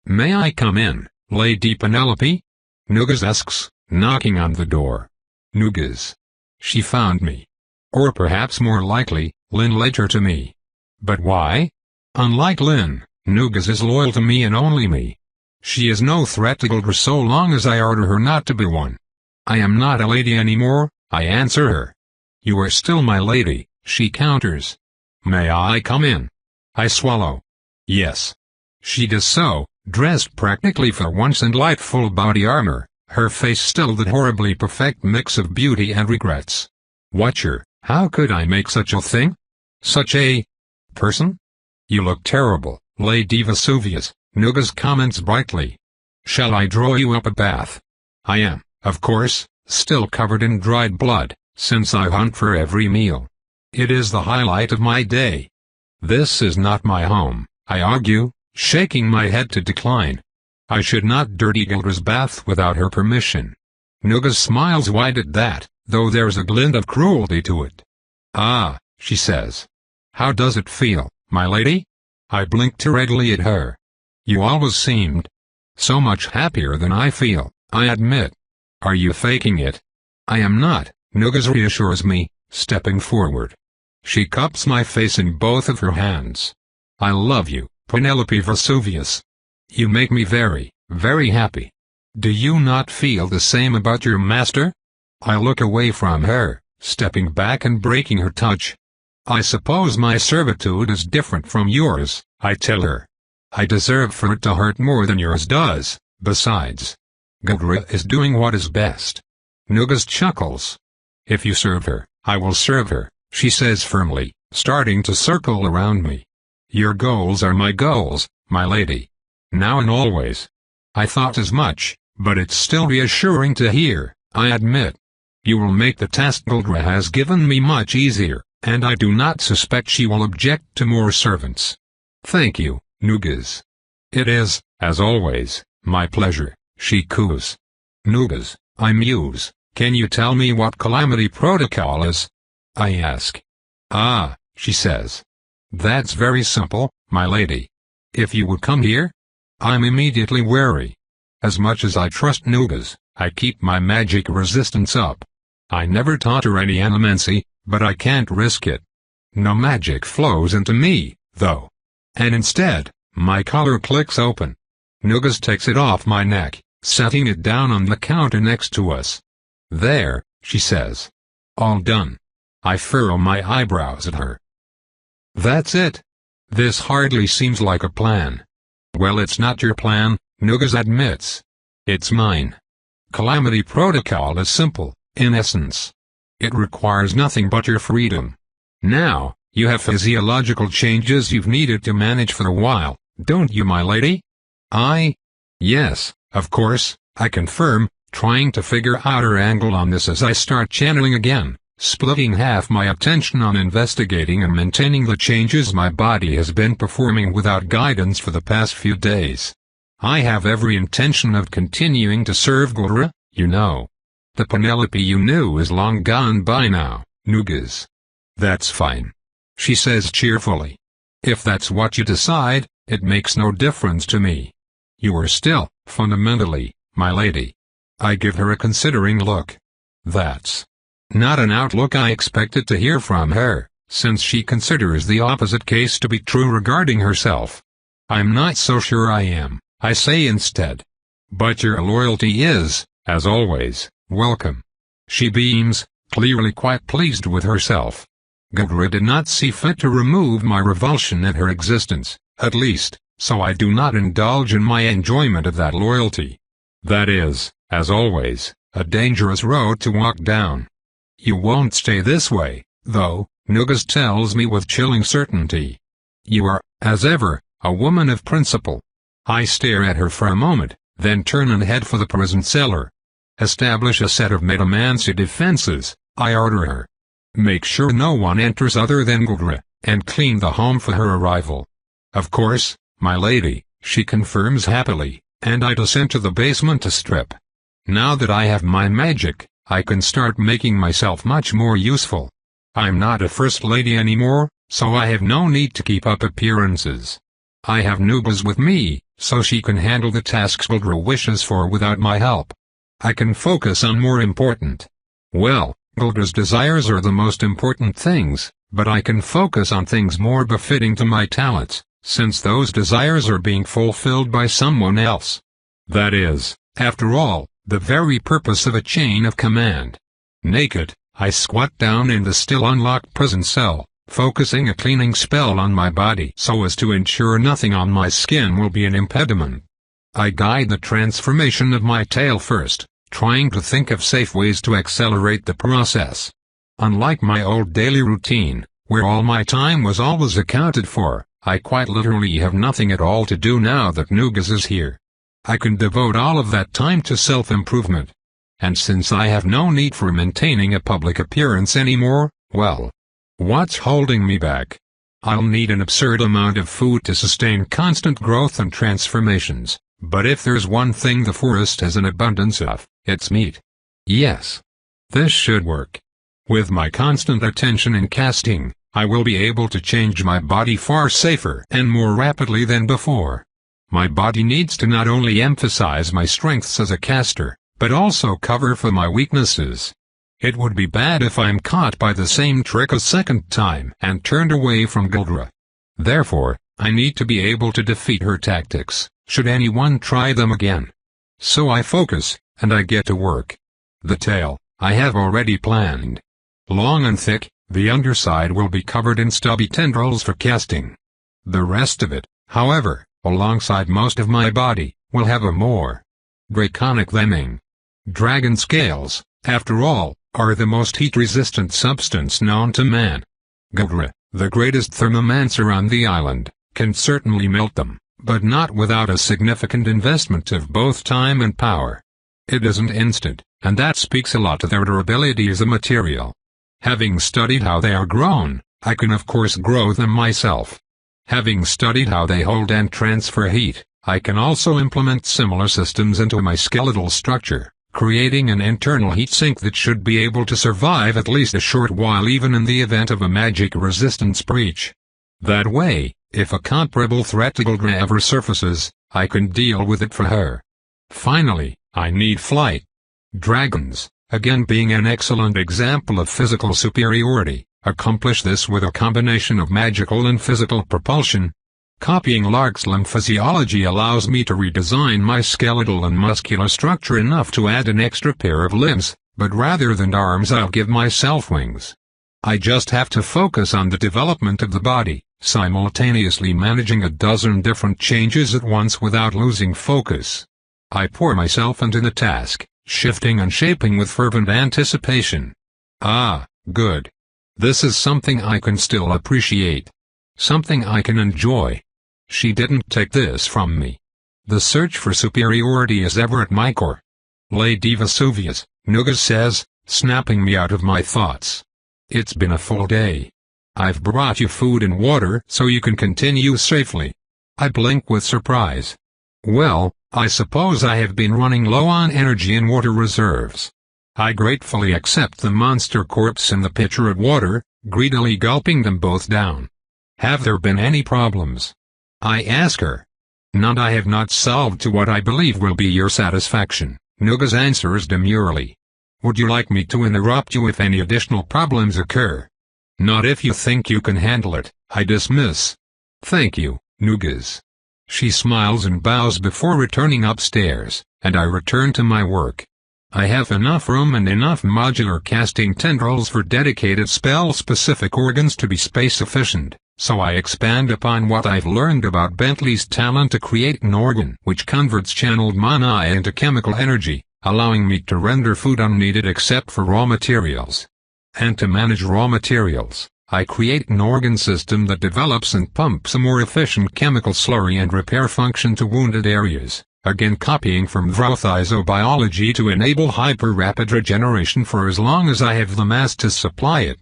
May I come in, Lady Penelope? Nugas asks, knocking on the door. Nugas. She found me. Or perhaps more likely, Lynn led her to me. But why? Unlike Lynn, Nugas is loyal to me and only me. She is no threat to Gildra so long as I order her not to be one. I am not a lady anymore, I answer her. You are still my lady, she counters. May I come in? I swallow. Yes. She does so, dressed practically for once in light full body armor, her face still that horribly perfect mix of beauty and regrets. Watcher, how could I make such a thing? Such a person? You look terrible, Lady Vesuvius, Nugas comments brightly. Shall I draw you up a bath? I am, of course, still covered in dried blood, since I hunt for every meal. It is the highlight of my day. This is not my home, I argue, shaking my head to decline. I should not dirty Gildra's bath without her permission. Nuga smiles wide at that, though there's a glint of cruelty to it. Ah, she says. How does it feel, my lady? I blinked readily at her. You always seemed so much happier than I feel, I admit. Are you faking it? I am not, Nuga reassures me, stepping forward. She cups my face in both of her hands. I love you, Penelope Vesuvius. You make me very, very happy. Do you not feel the same about your master? I look away from her, stepping back and breaking her touch. I suppose my servitude is different from yours, I tell her. I deserve for it to hurt more than yours does, besides. Gilgra is doing what is best. Nuga chuckles. If you serve her, I will serve her, she says firmly, starting to circle around me. Your goals are my goals, my lady. Now and always. I thought as much, but it's still reassuring to hear, I admit. You will make the task Gilgra has given me much easier, and I do not suspect she will object to more servants. Thank you, Nugas. It is, as always, my pleasure, she coos. Nugas, I muse, can you tell me what calamity protocol is? I ask. Ah, she says. That's very simple, my lady. If you would come here? I'm immediately wary. As much as I trust Nugas, I keep my magic resistance up. I never taught her any animancy, but I can't risk it. No magic flows into me, though. And instead, my collar clicks open. Nugas takes it off my neck, setting it down on the counter next to us. There, she says. All done. I furrow my eyebrows at her. That's it. This hardly seems like a plan. Well, it's not your plan, Nugas admits. It's mine. Calamity protocol is simple, in essence. It requires nothing but your freedom. Now, you have physiological changes you've needed to manage for a while, don't you, my lady? Yes, of course, I confirm, trying to figure out her angle on this as I start channeling again, splitting half my attention on investigating and maintaining the changes my body has been performing without guidance for the past few days. I have every intention of continuing to serve Gilgra, you know. The Penelope you knew is long gone by now, Nugas. That's fine. She says cheerfully. If that's what you decide, it makes no difference to me. You are still, fundamentally, my lady. I give her a considering look. That's not an outlook I expected to hear from her, since she considers the opposite case to be true regarding herself. I'm not so sure I am, I say instead. But your loyalty is, as always, welcome. She beams, clearly quite pleased with herself. Gilgra did not see fit to remove my revulsion at her existence, at least, so I do not indulge in my enjoyment of that loyalty. That is, as always, a dangerous road to walk down. You won't stay this way, though, Nugas tells me with chilling certainty. You are, as ever, a woman of principle. I stare at her for a moment, then turn and head for the prison cellar. Establish a set of metamancy defenses, I order her. Make sure no one enters other than Gilgra, and clean the home for her arrival. Of course, my lady, she confirms happily, and I descend to the basement to strip. Now that I have my magic, I can start making myself much more useful. I'm not a first lady anymore, so I have no need to keep up appearances. I have Nugas with me, so she can handle the tasks Gilgra wishes for without my help. I can focus on more important. Well, Gildra's desires are the most important things, but I can focus on things more befitting to my talents, since those desires are being fulfilled by someone else. That is, after all, the very purpose of a chain of command. Naked, I squat down in the still unlocked prison cell, focusing a cleaning spell on my body so as to ensure nothing on my skin will be an impediment. I guide the transformation of my tail first, trying to think of safe ways to accelerate the process. Unlike my old daily routine, where all my time was always accounted for, I quite literally have nothing at all to do now that Nugas is here. I can devote all of that time to self-improvement. and since I have no need for maintaining a public appearance anymore, well, what's holding me back? I'll need an absurd amount of food to sustain constant growth and transformations, but if there's one thing the forest has an abundance of, it's meat. Yes. This should work. With my constant attention in casting, I will be able to change my body far safer and more rapidly than before. My body needs to not only emphasize my strengths as a caster, but also cover for my weaknesses. It would be bad if I'm caught by the same trick a second time and turned away from Guldra. Therefore, I need to be able to defeat her tactics, should anyone try them again. So I focus, and I get to work. The tail, I have already planned. Long and thick, the underside will be covered in stubby tendrils for casting. The rest of it, however, alongside most of my body, will have a more draconic lemming. Dragon scales, after all, are the most heat-resistant substance known to man. Guldra, the greatest thermomancer on the island, can certainly melt them, but not without a significant investment of both time and power. It isn't instant, and that speaks a lot to their durability as a material. Having studied how they are grown, I can of course grow them myself. Having studied how they hold and transfer heat, I can also implement similar systems into my skeletal structure, creating an internal heat sink that should be able to survive at least a short while even in the event of a magic resistance breach. That way, if a comparable threat to Guldra ever surfaces, I can deal with it for her. Finally, I need flight. Dragons, again being an excellent example of physical superiority, accomplish this with a combination of magical and physical propulsion. Copying Lark's limb physiology allows me to redesign my skeletal and muscular structure enough to add an extra pair of limbs, but rather than arms I'll give myself wings. I just have to focus on the development of the body, simultaneously managing a dozen different changes at once without losing focus. I pour myself into the task, shifting and shaping with fervent anticipation. Ah, good. This is something I can still appreciate. Something I can enjoy. She didn't take this from me. The search for superiority is ever at my core. Lady Vesuvius, Nugas says, snapping me out of my thoughts. It's been a full day. I've brought you food and water so you can continue safely. I blink with surprise. Well, I suppose I have been running low on energy and water reserves. I gratefully accept the monster corpse and the pitcher of water, greedily gulping them both down. Have there been any problems? I ask her. None I have not solved to what I believe will be your satisfaction, Nugas answers demurely. Would you like me to interrupt you if any additional problems occur? Not if you think you can handle it, I dismiss. Thank you, Nugas. She smiles and bows before returning upstairs, and I return to my work. I have enough room and enough modular casting tendrils for dedicated spell-specific organs to be space-efficient, so I expand upon what I've learned about Bentley's talent to create an organ which converts channeled mana into chemical energy, allowing me to render food unneeded except for raw materials. And to manage raw materials, I create an organ system that develops and pumps a more efficient chemical slurry and repair function to wounded areas, again copying from Vrothizobiology to enable hyper-rapid regeneration for as long as I have the mass to supply it.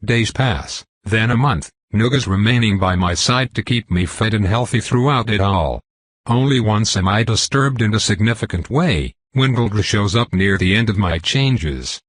Days pass, then a month, Nugas remaining by my side to keep me fed and healthy throughout it all. Only once am I disturbed in a significant way, when Guldra shows up near the end of my changes.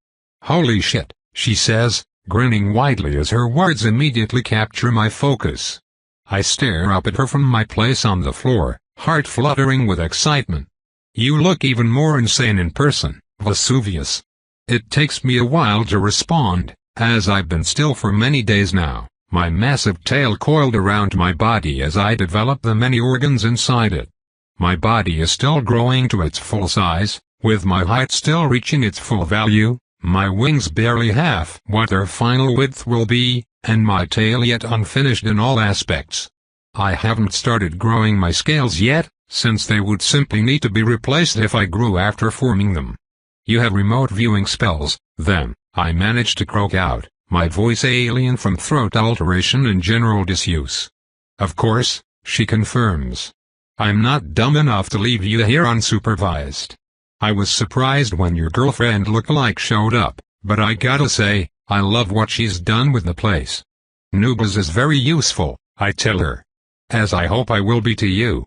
Holy shit, she says, grinning widely as her words immediately capture my focus. I stare up at her from my place on the floor, heart fluttering with excitement. You look even more insane in person, Vesuvius. It takes me a while to respond, as I've been still for many days now, my massive tail coiled around my body as I develop the many organs inside it. My body is still growing to its full size, with my height still reaching its full value, my wings barely half what their final width will be, and my tail yet unfinished in all aspects. I haven't started growing my scales yet, since they would simply need to be replaced if I grew after forming them. You have remote viewing spells, then, I managed to croak out, my voice alien from throat alteration and general disuse. Of course, she confirms. I'm not dumb enough to leave you here unsupervised. I was surprised when your girlfriend lookalike showed up, but I gotta say, I love what she's done with the place. Nubes is very useful, I tell her. As I hope I will be to you.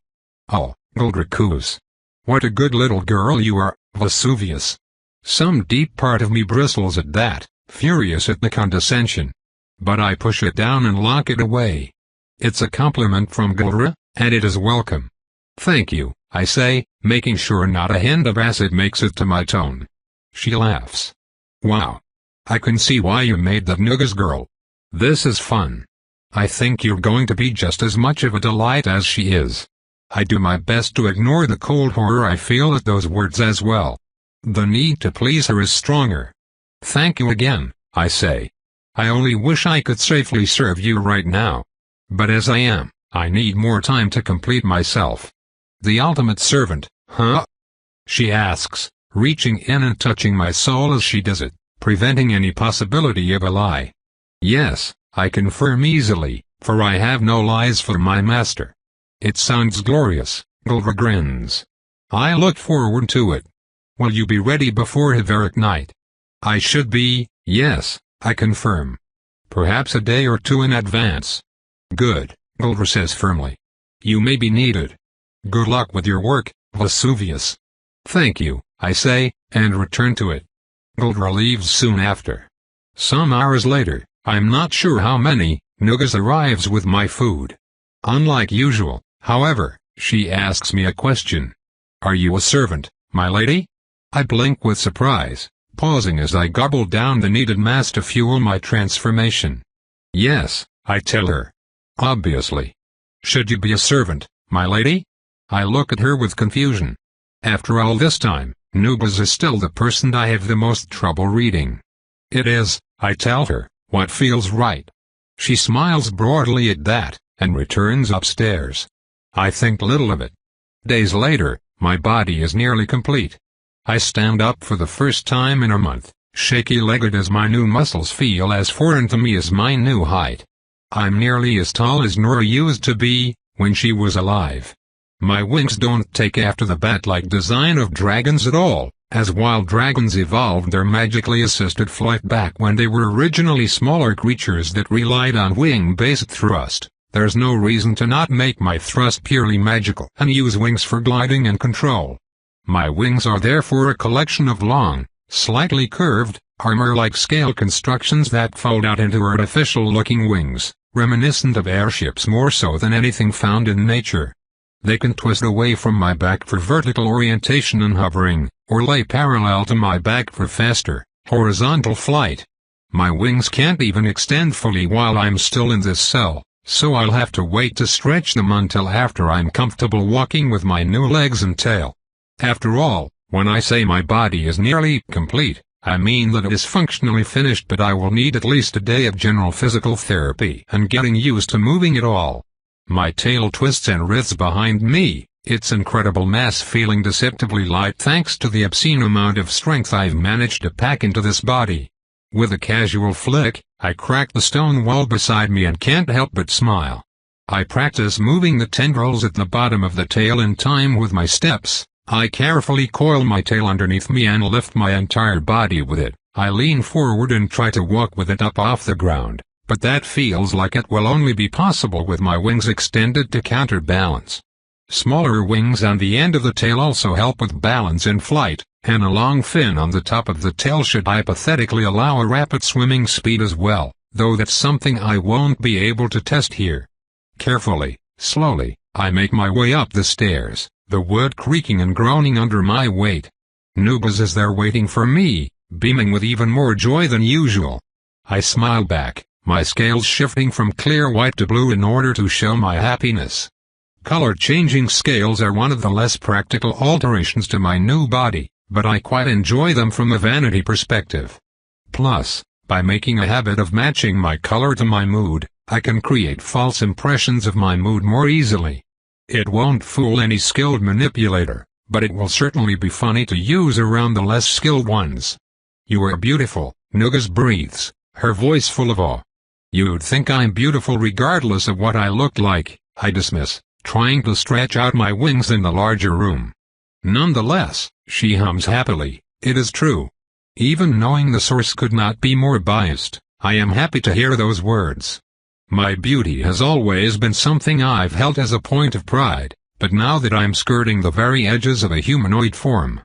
Oh, Guldrakus. What a good little girl you are, Vesuvius. Some deep part of me bristles at that, furious at the condescension. But I push it down and lock it away. It's a compliment from Guldra, and it is welcome. Thank you, I say, making sure not a hint of acid makes it to my tone. She laughs. Wow. I can see why you made that Nugas girl. This is fun. I think you're going to be just as much of a delight as she is. I do my best to ignore the cold horror I feel at those words as well. The need to please her is stronger. Thank you again, I say. I only wish I could safely serve you right now. But as I am, I need more time to complete myself. The ultimate servant, huh? She asks, reaching in and touching my soul as she does it, preventing any possibility of a lie. Yes, I confirm easily, for I have no lies for my master. It sounds glorious, Guldra grins. I look forward to it. Will you be ready before Hiveric night? I should be, yes, I confirm. Perhaps a day or two in advance. Good, Guldra says firmly. You may be needed. Good luck with your work, Vesuvius. Thank you, I say, and return to it. Guldra leaves soon after. Some hours later, I'm not sure how many, Nugas arrives with my food. Unlike usual, however, she asks me a question. Are you a servant, my lady? I blink with surprise, pausing as I gobble down the needed mass to fuel my transformation. Yes, I tell her. Obviously. Should you be a servant, my lady? I look at her with confusion. After all this time, Nubes is still the person I have the most trouble reading. It is, I tell her, what feels right. She smiles broadly at that, and returns upstairs. I think little of it. Days later, my body is nearly complete. I stand up for the first time in a month, shaky-legged as my new muscles feel as foreign to me as my new height. I'm nearly as tall as Nora used to be, when she was alive. My wings don't take after the bat-like design of dragons at all, as wild dragons evolved their magically assisted flight back when they were originally smaller creatures that relied on wing-based thrust. There's no reason to not make my thrust purely magical and use wings for gliding and control. My wings are therefore a collection of long, slightly curved, armor-like scale constructions that fold out into artificial-looking wings, reminiscent of airships more so than anything found in nature. They can twist away from my back for vertical orientation and hovering, or lay parallel to my back for faster, horizontal flight. My wings can't even extend fully while I'm still in this cell, so I'll have to wait to stretch them until after I'm comfortable walking with my new legs and tail. After all, when I say my body is nearly complete, I mean that it is functionally finished, but I will need at least a day of general physical therapy and getting used to moving it all. My tail twists and writhes behind me, its incredible mass feeling deceptively light thanks to the obscene amount of strength I've managed to pack into this body. With a casual flick, I crack the stone wall beside me and can't help but smile. I practice moving the tendrils at the bottom of the tail in time with my steps. I carefully coil my tail underneath me and lift my entire body with it. I lean forward and try to walk with it up off the ground, but that feels like it will only be possible with my wings extended to counterbalance. Smaller wings on the end of the tail also help with balance in flight, and a long fin on the top of the tail should hypothetically allow a rapid swimming speed as well, though that's something I won't be able to test here. Carefully, slowly, I make my way up the stairs, the wood creaking and groaning under my weight. Nubes is there waiting for me, beaming with even more joy than usual. I smile back, my scales shifting from clear white to blue in order to show my happiness. Color-changing scales are one of the less practical alterations to my new body, but I quite enjoy them from a vanity perspective. Plus, by making a habit of matching my color to my mood, I can create false impressions of my mood more easily. It won't fool any skilled manipulator, but it will certainly be funny to use around the less skilled ones. You are beautiful, Nugas breathes, her voice full of awe. You'd think I'm beautiful regardless of what I look like, I dismiss, trying to stretch out my wings in the larger room. Nonetheless, She hums happily, it is true. Even knowing the source could not be more biased, I am happy to hear those words. My beauty has always been something I've held as a point of pride, but now that I'm skirting the very edges of a humanoid form,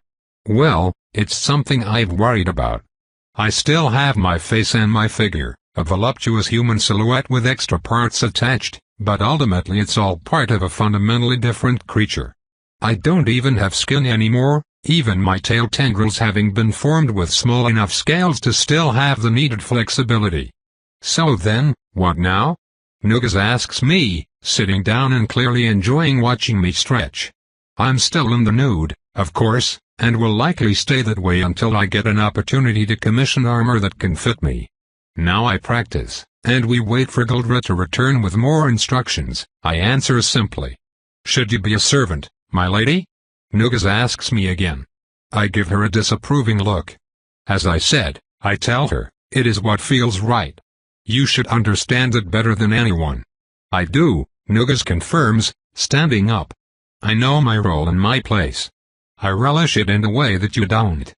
well, it's something I've worried about. I still have my face and my figure, a voluptuous human silhouette with extra parts attached, but ultimately it's all part of a fundamentally different creature. I don't even have skin anymore, even my tail tendrils having been formed with small enough scales to still have the needed flexibility. So then, what now? Nugas asks me, sitting down and clearly enjoying watching me stretch. I'm still in the nude, of course, and will likely stay that way until I get an opportunity to commission armor that can fit me. Now I practice, and we wait for Guldra to return with more instructions. I answer simply. Should you be a servant, my lady? Nugas asks me again. I give her a disapproving look. As I said, I tell her, it is what feels right. You should understand it better than anyone. I do, Nugas confirms, standing up. I know my role and my place. I relish it in a way that you don't.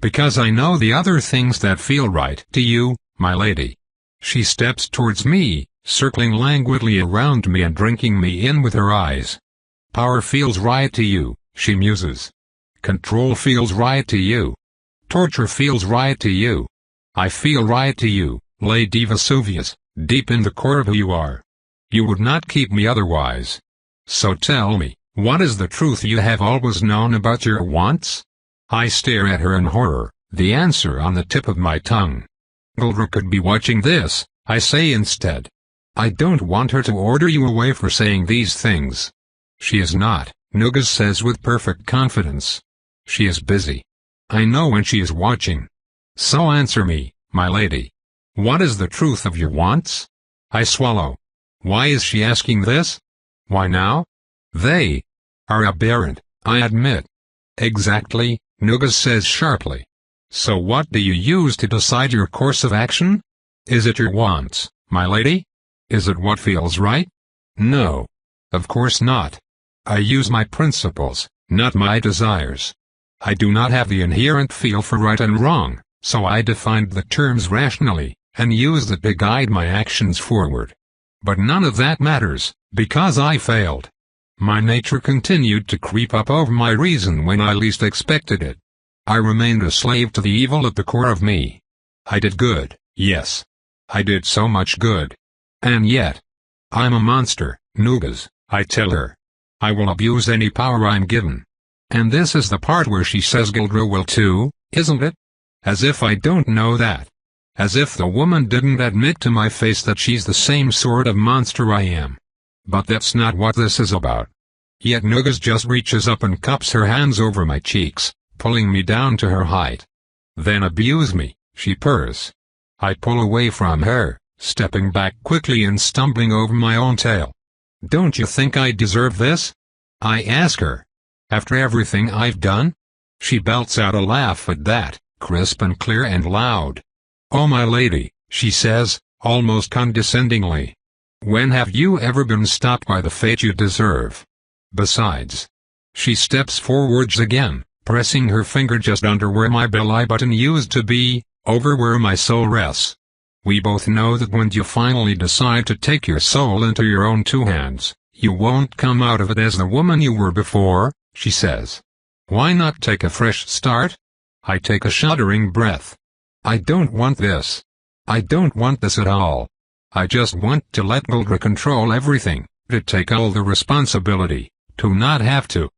Because I know the other things that feel right to you, my lady. She steps towards me, circling languidly around me and drinking me in with her eyes. Power feels right to you, she muses. Control feels right to you. Torture feels right to you. I feel right to you, Lady Vesuvius, deep in the core of who you are. You would not keep me otherwise. So tell me, what is the truth you have always known about your wants? I stare at her in horror, the answer on the tip of my tongue. Guldra could be watching this, I say instead. I don't want her to order you away for saying these things. She is not, Nugas says with perfect confidence. She is busy. I know when she is watching. So answer me, my lady. What is the truth of your wants? I swallow. Why is she asking this? Why now? They are aberrant, I admit. Exactly, Nugas says sharply. So what do you use to decide your course of action? Is it your wants, my lady? Is it what feels right? No. Of course not. I use my principles, not my desires. I do not have the inherent feel for right and wrong, so I defined the terms rationally, and used it to guide my actions forward. But none of that matters, because I failed. My nature continued to creep up over my reason when I least expected it. I remained a slave to the evil at the core of me. I did good, yes. I did so much good. And yet, I'm a monster, Nugas, I tell her. I will abuse any power I'm given. And this is the part where she says Guldra will too, isn't it? As if I don't know that. As if the woman didn't admit to my face that she's the same sort of monster I am. But that's not what this is about. Yet Nugas just reaches up and cups her hands over my cheeks, pulling me down to her height. Then abuse me, she purrs. I pull away from her, stepping back quickly and stumbling over my own tail. Don't you think I deserve this? I ask her. After everything I've done? She belts out a laugh at that, crisp and clear and loud. Oh my lady, she says, almost condescendingly. When have you ever been stopped by the fate you deserve? Besides. She steps forwards again, pressing her finger just under where my belly button used to be, over where my soul rests. We both know that when you finally decide to take your soul into your own two hands, you won't come out of it as the woman you were before, she says. Why not take a fresh start? I take a shuddering breath. I don't want this. I don't want this at all. I just want to let Guldra control everything, to take all the responsibility, to not have to.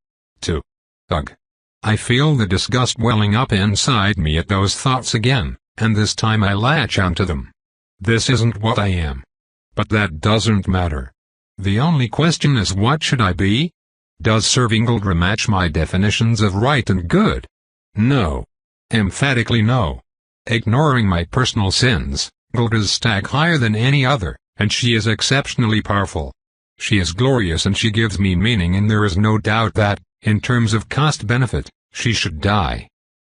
Ugh. I feel the disgust welling up inside me at those thoughts again, and this time I latch onto them. This isn't what I am. But that doesn't matter. The only question is, what should I be? Does serving Guldra match my definitions of right and good? No. Emphatically no. Ignoring my personal sins, Guldra's stack higher than any other, and she is exceptionally powerful. She is glorious and she gives me meaning, and there is no doubt that, in terms of cost-benefit, she should die.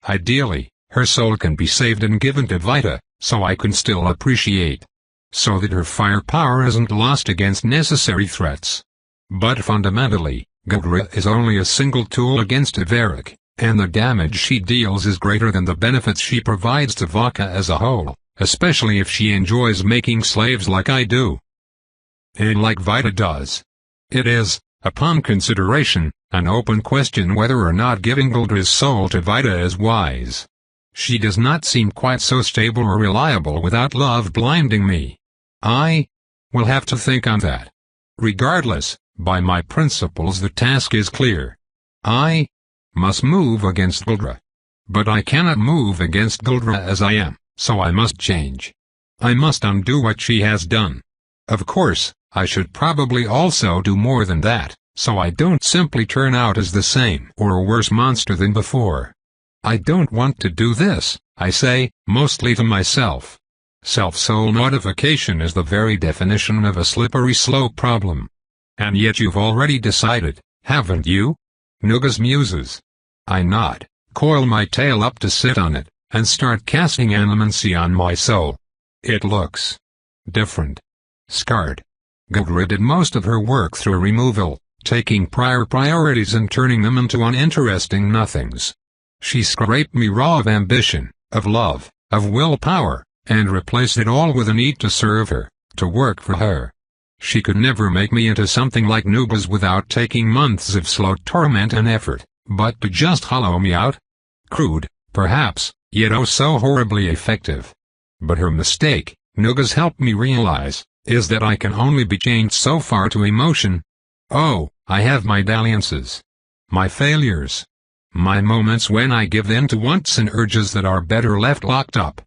Ideally, her soul can be saved and given to Vita, so I can still appreciate. So that her firepower isn't lost against necessary threats. But fundamentally, Guldra is only a single tool against Averic, and the damage she deals is greater than the benefits she provides to Vodka as a whole, especially if she enjoys making slaves like I do. And like Vita does. It is, upon consideration, an open question whether or not giving Guldra's soul to Vita is wise. She does not seem quite so stable or reliable without love blinding me. I will have to think on that. Regardless, by my principles the task is clear. I must move against Guldra. But I cannot move against Guldra as I am, so I must change. I must undo what she has done. Of course, I should probably also do more than that, so I don't simply turn out as the same or a worse monster than before. I don't want to do this, I say, mostly to myself. Self-soul modification is the very definition of a slippery slope problem. And yet you've already decided, haven't you? Nugas muses. I nod, coil my tail up to sit on it, and start casting animancy on my soul. It looks different. Scarred. Guldra did most of her work through removal, taking prior priorities and turning them into uninteresting nothings. She scraped me raw of ambition, of love, of willpower, and replaced it all with a need to serve her, to work for her. She could never make me into something like Nugas without taking months of slow torment and effort, but to just hollow me out? Crude, perhaps, yet oh so horribly effective. But her mistake, Nugas helped me realize, is that I can only be changed so far to emotion. Oh, I have my dalliances. My failures. My moments when I give in to wants and urges that are better left locked up.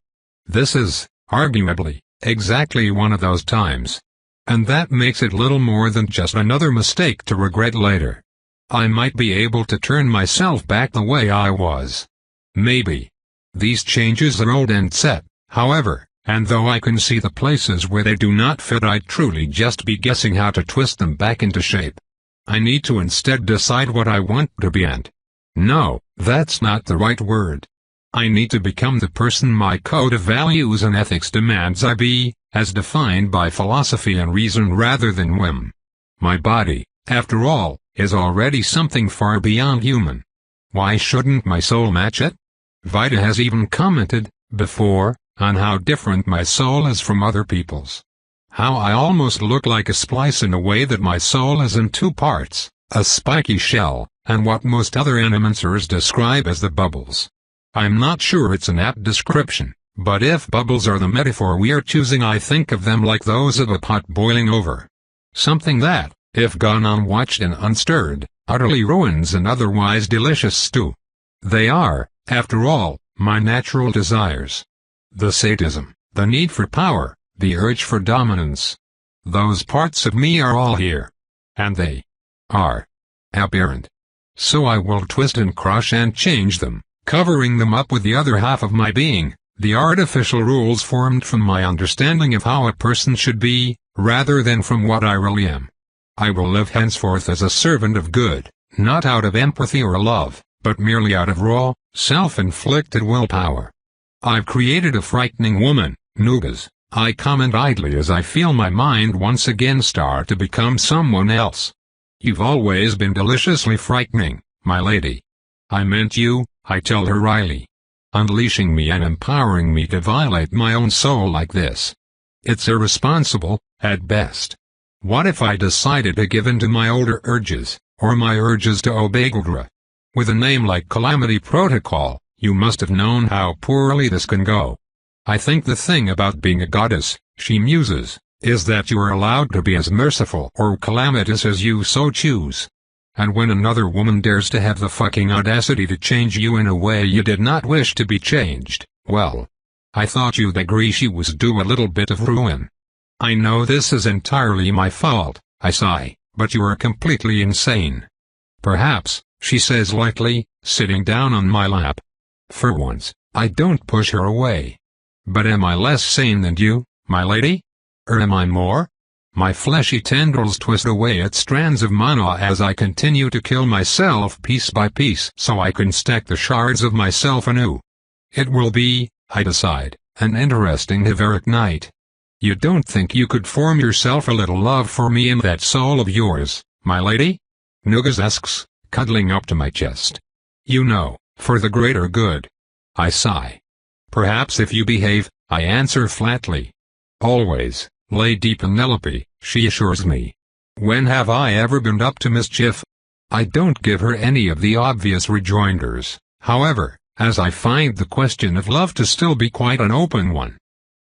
This is, arguably, exactly one of those times. And that makes it little more than just another mistake to regret later. I might be able to turn myself back the way I was. Maybe. These changes are old and set, however, and though I can see the places where they do not fit, I'd truly just be guessing how to twist them back into shape. I need to instead decide what I want to be, and no, that's not the right word. I need to become the person my code of values and ethics demands I be, as defined by philosophy and reason rather than whim. My body, after all, is already something far beyond human. Why shouldn't my soul match it? Vita has even commented, before, on how different my soul is from other people's. How I almost look like a splice in a way that my soul is in two parts, a spiky shell, and what most other animancers describe as the bubbles. I'm not sure it's an apt description, but if bubbles are the metaphor we are choosing, I think of them like those of a pot boiling over. Something that, if gone unwatched and unstirred, utterly ruins an otherwise delicious stew. They are, after all, my natural desires. The sadism, the need for power, the urge for dominance. Those parts of me are all here. And they are aberrant. So I will twist and crush and change them, covering them up with the other half of my being, the artificial rules formed from my understanding of how a person should be, rather than from what I really am. I will live henceforth as a servant of good, not out of empathy or love, but merely out of raw, self-inflicted willpower. I've created a frightening woman, Nugas, I comment idly as I feel my mind once again start to become someone else. You've always been deliciously frightening, my lady. I meant you, I tell her wryly. Unleashing me and empowering me to violate my own soul like this. It's irresponsible, at best. What if I decided to give in to my older urges, or my urges to obey Guldra? With a name like Calamity Protocol, you must have known how poorly this can go. I think the thing about being a goddess, she muses, is that you are allowed to be as merciful or calamitous as you so choose. And when another woman dares to have the fucking audacity to change you in a way you did not wish to be changed, well, I thought you'd agree she was due a little bit of ruin. I know this is entirely my fault, I sigh, but you are completely insane. Perhaps, she says lightly, sitting down on my lap. For once, I don't push her away. But am I less sane than you, my lady? Or am I more? My fleshy tendrils twist away at strands of mana as I continue to kill myself piece by piece so I can stack the shards of myself anew. It will be, I decide, an interesting Hiveric night. You don't think you could form yourself a little love for me in that soul of yours, my lady? Nugas asks, cuddling up to my chest. You know, For the greater good. I sigh. Perhaps if you behave, I answer flatly. Always, Lady Penelope, she assures me. When have I ever been up to mischief? I don't give her any of the obvious rejoinders, however, as I find the question of love to still be quite an open one.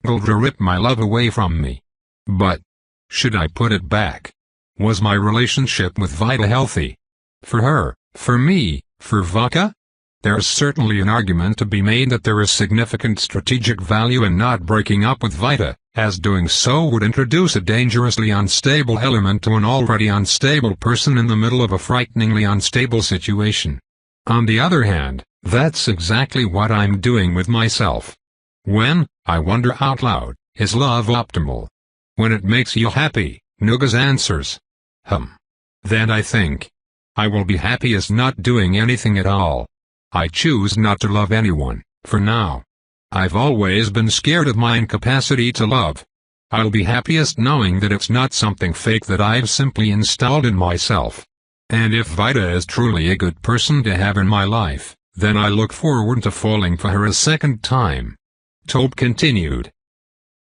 Gildra ripped my love away from me. But should I put it back? Was my relationship with Vita healthy? For her, for me, for Vaka? There's certainly an argument to be made that there is significant strategic value in not breaking up with Vita, as doing so would introduce a dangerously unstable element to an already unstable person in the middle of a frighteningly unstable situation. On the other hand, that's exactly what I'm doing with myself. When, I wonder out loud, is love optimal? When it makes you happy, Nugas answers. Then I think I will be happiest not doing anything at all. I choose not to love anyone, for now. I've always been scared of my incapacity to love. I'll be happiest knowing that it's not something fake that I've simply installed in myself. And if Vita is truly a good person to have in my life, then I look forward to falling for her a second time. Tope continued.